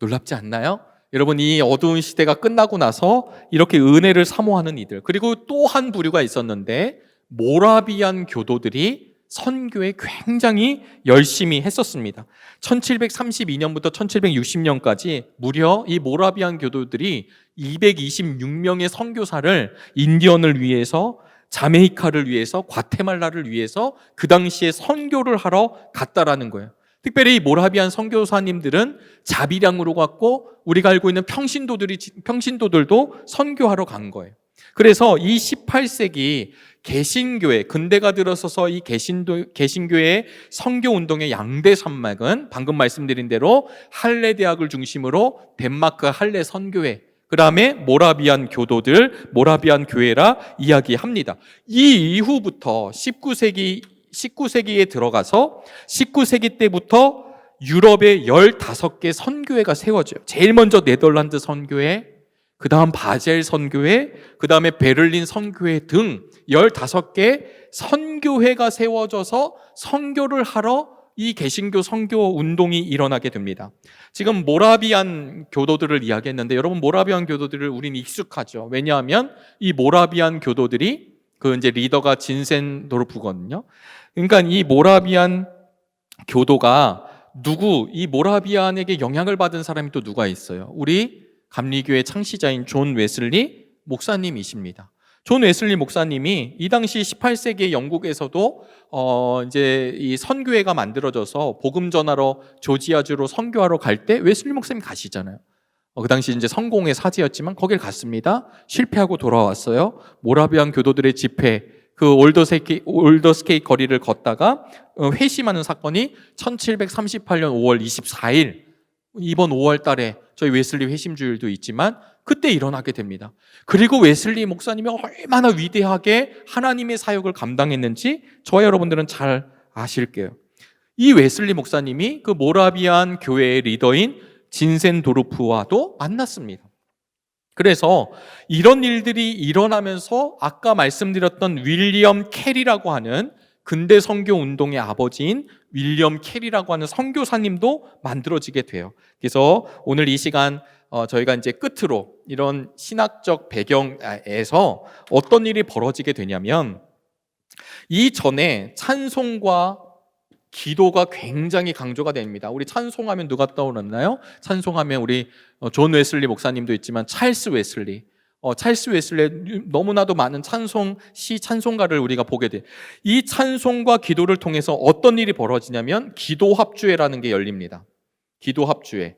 놀랍지 않나요? 여러분, 이 어두운 시대가 끝나고 나서 이렇게 은혜를 사모하는 이들, 그리고 또 한 부류가 있었는데 모라비안 교도들이 선교에 굉장히 열심히 했었습니다. 1732년부터 1760년까지 무려 이 모라비안 교도들이 226명의 선교사를 인디언을 위해서, 자메이카를 위해서, 과테말라를 위해서 그 당시에 선교를 하러 갔다라는 거예요. 특별히 이 모라비안 선교사님들은 자비량으로 갔고, 우리가 알고 있는 평신도들도 선교하러 간 거예요. 그래서 이 18세기 개신교회, 근대가 들어서서 이 개신교회의 선교운동의 양대 산맥은 방금 말씀드린 대로 할레 대학을 중심으로 덴마크 할레 선교회, 그 다음에 모라비안 교도들, 모라비안 교회라 이야기합니다. 이 이후부터 19세기에 들어가서 19세기 때부터 유럽에 15개 선교회가 세워져요. 제일 먼저 네덜란드 선교회, 그 다음 바젤 선교회, 그 다음에 베를린 선교회 등 15개 선교회가 세워져서 선교를 하러 이 개신교 선교 운동이 일어나게 됩니다. 지금 모라비안 교도들을 이야기했는데 여러분 모라비안 교도들을 우리는 익숙하죠. 왜냐하면 이 모라비안 교도들이 그 이제 리더가 진센도르프거든요. 그러니까 이 모라비안 교도가 이 모라비안에게 영향을 받은 사람이 또 누가 있어요? 우리 감리교의 창시자인 존 웨슬리 목사님이십니다. 존 웨슬리 목사님이 이 당시 18세기 영국에서도 이제 이 선교회가 만들어져서 복음 전하러 조지아주로 선교하러 갈 때 웨슬리 목사님이 가시잖아요. 그 당시 이제 성공의 사제였지만 거길 갔습니다. 실패하고 돌아왔어요. 모라비안 교도들의 집회, 그 올더스케이 거리를 걷다가 회심하는 사건이 1738년 5월 24일, 이번 5월 달에 저희 웨슬리 회심주일도 있지만 그때 일어나게 됩니다. 그리고 웨슬리 목사님이 얼마나 위대하게 하나님의 사역을 감당했는지 저와 여러분들은 잘 아실게요. 이 웨슬리 목사님이 그 모라비안 교회의 리더인 진센도르프와도 만났습니다. 그래서 이런 일들이 일어나면서 아까 말씀드렸던 윌리엄 캐리라고 하는 근대 선교 운동의 아버지인 윌리엄 캐리라고 하는 선교사님도 만들어지게 돼요. 그래서 오늘 이 시간 저희가 이제 끝으로 이런 신학적 배경에서 어떤 일이 벌어지게 되냐면 이전에 찬송과 기도가 굉장히 강조가 됩니다. 우리 찬송하면 누가 떠오르나요? 찬송하면 우리 존 웨슬리 목사님도 있지만 찰스 웨슬리 너무나도 많은 찬송가를 우리가 보게 돼. 이 찬송과 기도를 통해서 어떤 일이 벌어지냐면 기도 합주회라는 게 열립니다. 기도 합주회.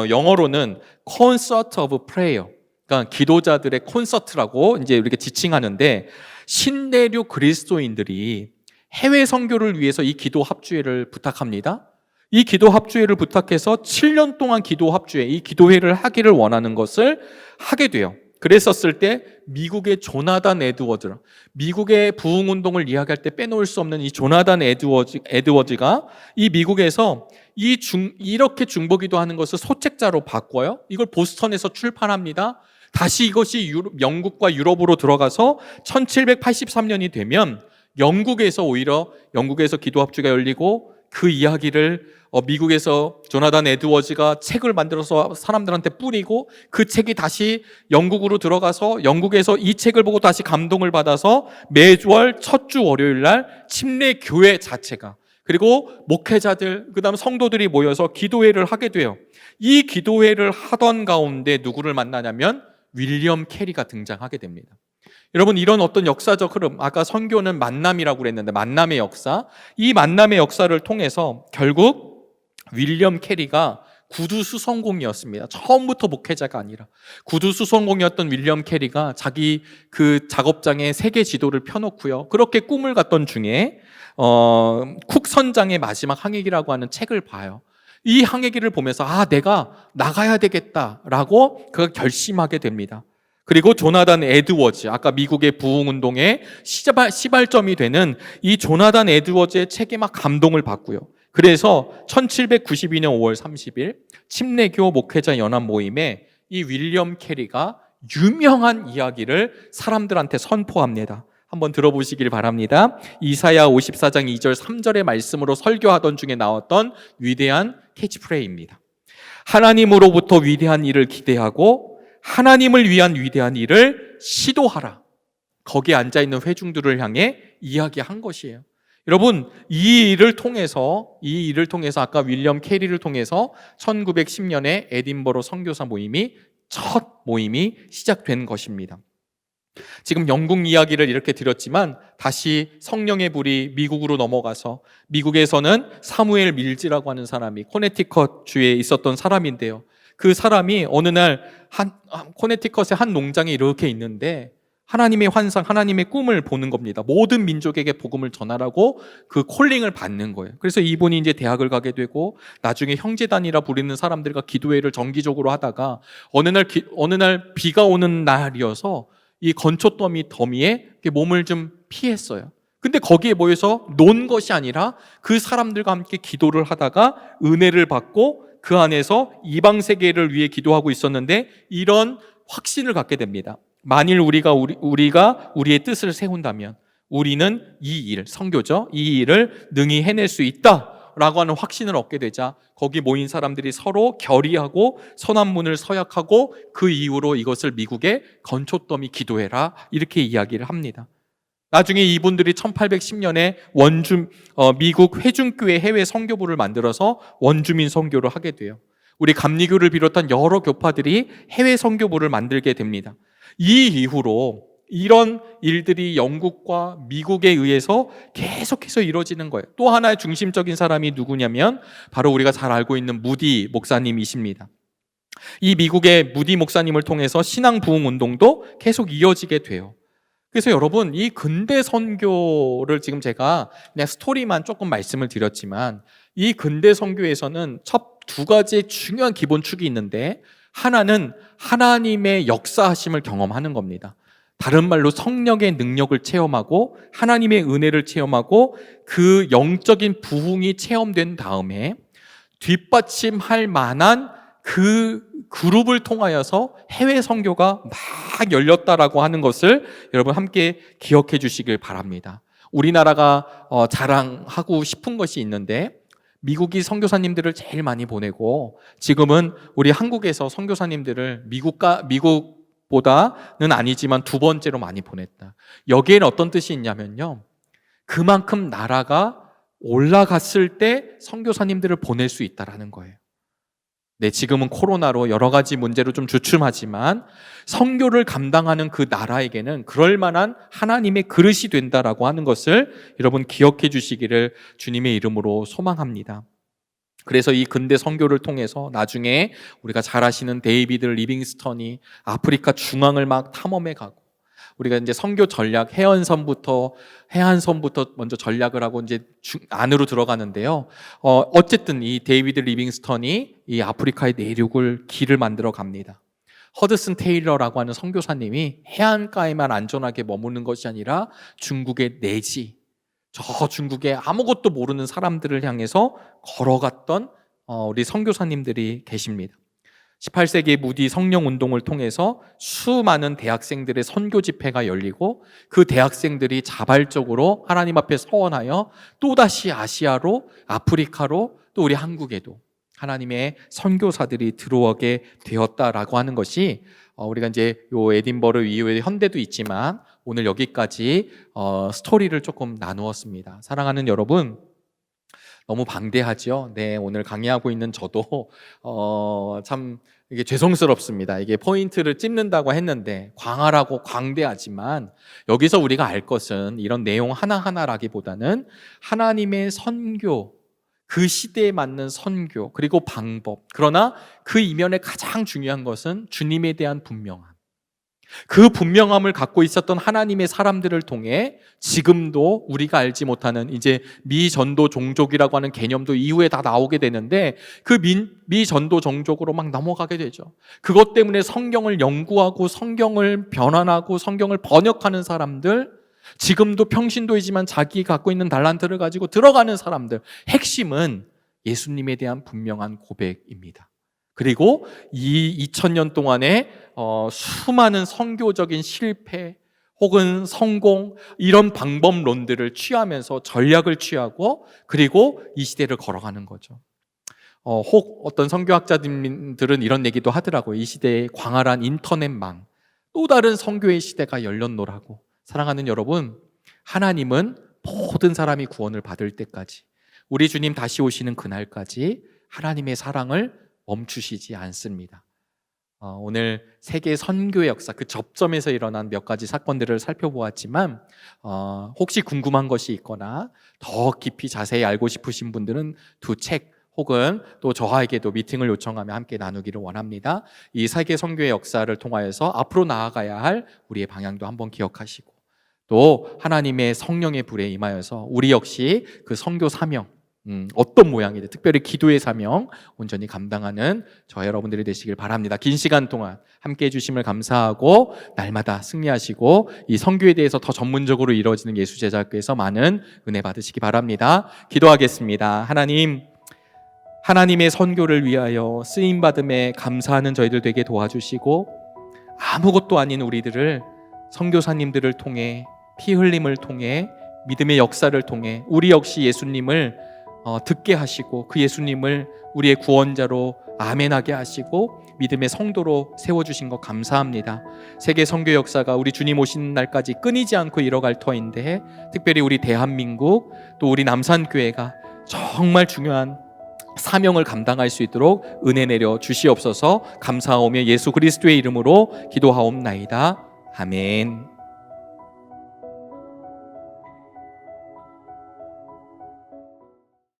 영어로는 Concert of Prayer. 그러니까 기도자들의 콘서트라고 이제 이렇게 지칭하는데 신대륙 그리스도인들이 해외 선교를 위해서 이 기도 합주회를 부탁합니다. 이 기도 합주회를 부탁해서 7년 동안 기도 합주회, 이 기도회를 하기를 원하는 것을 하게 돼요. 그랬었을 때 미국의 조나단 에드워즈, 미국의 부흥운동을 이야기할 때 빼놓을 수 없는 이 조나단 에드워즈가 이 미국에서 이렇게 중보기도 하는 것을 소책자로 바꿔요. 이걸 보스턴에서 출판합니다. 다시 이것이 영국과 유럽으로 들어가서 1783년이 되면 영국에서 기도합주가 열리고 그 이야기를 미국에서 조나단 에드워즈가 책을 만들어서 사람들한테 뿌리고 그 책이 다시 영국으로 들어가서 영국에서 이 책을 보고 다시 감동을 받아서 매주월 첫 주 월요일 날 침례 교회 자체가 그리고 목회자들 그다음 성도들이 모여서 기도회를 하게 돼요. 이 기도회를 하던 가운데 누구를 만나냐면 윌리엄 캐리가 등장하게 됩니다. 여러분 이런 어떤 역사적 흐름, 아까 선교는 만남이라고 그랬는데 만남의 역사, 이 만남의 역사를 통해서 결국 윌리엄 캐리가 구두 수성공이었습니다. 처음부터 목회자가 아니라 구두 수성공이었던 윌리엄 캐리가 자기 그 작업장에 세계 지도를 펴놓고요. 그렇게 꿈을 갖던 중에 쿡 선장의 마지막 항해기라고 하는 책을 봐요. 이 항해기를 보면서 내가 나가야 되겠다라고 그가 결심하게 됩니다. 그리고 조나단 에드워즈, 아까 미국의 부흥운동의 시발점이 되는 이 조나단 에드워즈의 책에 막 감동을 받고요. 그래서 1792년 5월 30일 침례교 목회자 연합 모임에 이 윌리엄 캐리가 유명한 이야기를 사람들한테 선포합니다. 한번 들어보시길 바랍니다. 이사야 54장 2절 3절의 말씀으로 설교하던 중에 나왔던 위대한 캐치프레이입니다. 하나님으로부터 위대한 일을 기대하고 하나님을 위한 위대한 일을 시도하라. 거기에 앉아있는 회중들을 향해 이야기한 것이에요. 여러분 이 일을 통해서 아까 윌리엄 캐리를 통해서 1910년에 에딘버러 선교사 첫 모임이 시작된 것입니다. 지금 영국 이야기를 이렇게 드렸지만 다시 성령의 불이 미국으로 넘어가서 미국에서는 사무엘 밀즈라고 하는 사람이 코네티컷 주에 있었던 사람인데요. 그 사람이 어느 날 코네티컷의 한 농장에 이렇게 있는데 하나님의 환상, 하나님의 꿈을 보는 겁니다. 모든 민족에게 복음을 전하라고 그 콜링을 받는 거예요. 그래서 이분이 이제 대학을 가게 되고 나중에 형제단이라 부르는 사람들과 기도회를 정기적으로 하다가 어느 날 비가 오는 날이어서 이 건초더미에 몸을 좀 피했어요. 근데 거기에 모여서 논 것이 아니라 그 사람들과 함께 기도를 하다가 은혜를 받고 그 안에서 이방 세계를 위해 기도하고 있었는데 이런 확신을 갖게 됩니다. 만일 우리가 우리의 뜻을 세운다면 우리는 이 일, 선교죠. 이 일을 능히 해낼 수 있다. 라고 하는 확신을 얻게 되자 거기 모인 사람들이 서로 결의하고 선언문을 서약하고 그 이후로 이것을 미국의 건초더미 기도회라 이렇게 이야기를 합니다. 나중에 이분들이 1810년에 미국 회중교회 해외 선교부를 만들어서 원주민 선교를 하게 돼요. 우리 감리교를 비롯한 여러 교파들이 해외 선교부를 만들게 됩니다. 이 이후로 이런 일들이 영국과 미국에 의해서 계속해서 이루어지는 거예요. 또 하나의 중심적인 사람이 누구냐면 바로 우리가 잘 알고 있는 무디 목사님이십니다. 이 미국의 무디 목사님을 통해서 신앙 부흥 운동도 계속 이어지게 돼요. 그래서 여러분, 이 근대 선교를 지금 제가 그냥 스토리만 조금 말씀을 드렸지만 이 근대 선교에서는 첫 두 가지 중요한 기본축이 있는데, 하나는 하나님의 역사하심을 경험하는 겁니다. 다른 말로 성령의 능력을 체험하고 하나님의 은혜를 체험하고 그 영적인 부흥이 체험된 다음에 뒷받침할 만한 그 그룹을 통하여서 해외 선교가 막 열렸다라고 하는 것을 여러분 함께 기억해 주시길 바랍니다. 우리나라가 자랑하고 싶은 것이 있는데, 미국이 선교사님들을 제일 많이 보내고 지금은 우리 한국에서 선교사님들을 미국보다는 아니지만 두 번째로 많이 보냈다. 여기에는 어떤 뜻이 있냐면요, 그만큼 나라가 올라갔을 때 선교사님들을 보낼 수 있다라는 거예요. 네, 지금은 코로나로 여러 가지 문제로 좀 주춤하지만 선교를 감당하는 그 나라에게는 그럴 만한 하나님의 그릇이 된다라고 하는 것을 여러분 기억해 주시기를 주님의 이름으로 소망합니다. 그래서 이 근대 선교를 통해서 나중에 우리가 잘 아시는 데이비드 리빙스턴이 아프리카 중앙을 막 탐험해 가고, 우리가 이제 선교 전략 해안선부터 먼저 전략을 하고 이제 안으로 들어가는데요. 어쨌든 이 데이비드 리빙스턴이 이 아프리카의 내륙을 길을 만들어 갑니다. 허드슨 테일러라고 하는 선교사님이 해안가에만 안전하게 머무는 것이 아니라 중국의 내지, 저 중국의 아무것도 모르는 사람들을 향해서 걸어갔던 우리 선교사님들이 계십니다. 18세기 무디 성령 운동을 통해서 수많은 대학생들의 선교 집회가 열리고 그 대학생들이 자발적으로 하나님 앞에 서원하여 또다시 아시아로, 아프리카로, 또 우리 한국에도 하나님의 선교사들이 들어오게 되었다라고 하는 것이 우리가 이제 요 에딘버러 이후에 현대도 있지만 오늘 여기까지 스토리를 조금 나누었습니다. 사랑하는 여러분, 너무 방대하죠. 네, 오늘 강의하고 있는 저도 참 이게 죄송스럽습니다. 이게 포인트를 찝는다고 했는데 광활하고 광대하지만 여기서 우리가 알 것은 이런 내용 하나하나라기보다는 하나님의 선교, 그 시대에 맞는 선교, 그리고 방법, 그러나 그 이면에 가장 중요한 것은 주님에 대한 분명함. 그 분명함을 갖고 있었던 하나님의 사람들을 통해 지금도 우리가 알지 못하는 이제 미전도 종족이라고 하는 개념도 이후에 다 나오게 되는데, 그 미전도 종족으로 막 넘어가게 되죠. 그것 때문에 성경을 연구하고 성경을 변환하고 성경을 번역하는 사람들, 지금도 평신도이지만 자기 갖고 있는 달란트를 가지고 들어가는 사람들, 핵심은 예수님에 대한 분명한 고백입니다. 그리고 이 2000년 동안에 수많은 선교적인 실패 혹은 성공, 이런 방법론들을 취하면서 전략을 취하고 그리고 이 시대를 걸어가는 거죠. 혹 어떤 선교학자들은 이런 얘기도 하더라고요. 이 시대의 광활한 인터넷망, 또 다른 선교의 시대가 열렸노라고. 사랑하는 여러분, 하나님은 모든 사람이 구원을 받을 때까지, 우리 주님 다시 오시는 그날까지 하나님의 사랑을 멈추시지 않습니다. 오늘 세계 선교의 역사, 그 접점에서 일어난 몇 가지 사건들을 살펴보았지만 혹시 궁금한 것이 있거나 더 깊이 자세히 알고 싶으신 분들은 두 책 혹은 또 저에게도 미팅을 요청하며 함께 나누기를 원합니다. 이 세계 선교의 역사를 통하여서 앞으로 나아가야 할 우리의 방향도 한번 기억하시고, 또 하나님의 성령의 불에 임하여서 우리 역시 그 선교 사명, 어떤 모양이든 특별히 기도의 사명 온전히 감당하는 저 여러분들이 되시길 바랍니다. 긴 시간 동안 함께 해주심을 감사하고 날마다 승리하시고 이 선교에 대해서 더 전문적으로 이루어지는 예수제자학교에서 많은 은혜 받으시기 바랍니다. 기도하겠습니다. 하나님의 선교를 위하여 쓰임받음에 감사하는 저희들 되게 도와주시고, 아무것도 아닌 우리들을 선교사님들을 통해, 피 흘림을 통해, 믿음의 역사를 통해 우리 역시 예수님을 듣게 하시고 그 예수님을 우리의 구원자로 아멘하게 하시고 믿음의 성도로 세워주신 것 감사합니다. 세계 선교 역사가 우리 주님 오시는 날까지 끊이지 않고 이뤄갈 터인데 특별히 우리 대한민국 또 우리 남산교회가 정말 중요한 사명을 감당할 수 있도록 은혜 내려 주시옵소서. 감사하오며 예수 그리스도의 이름으로 기도하옵나이다. 아멘.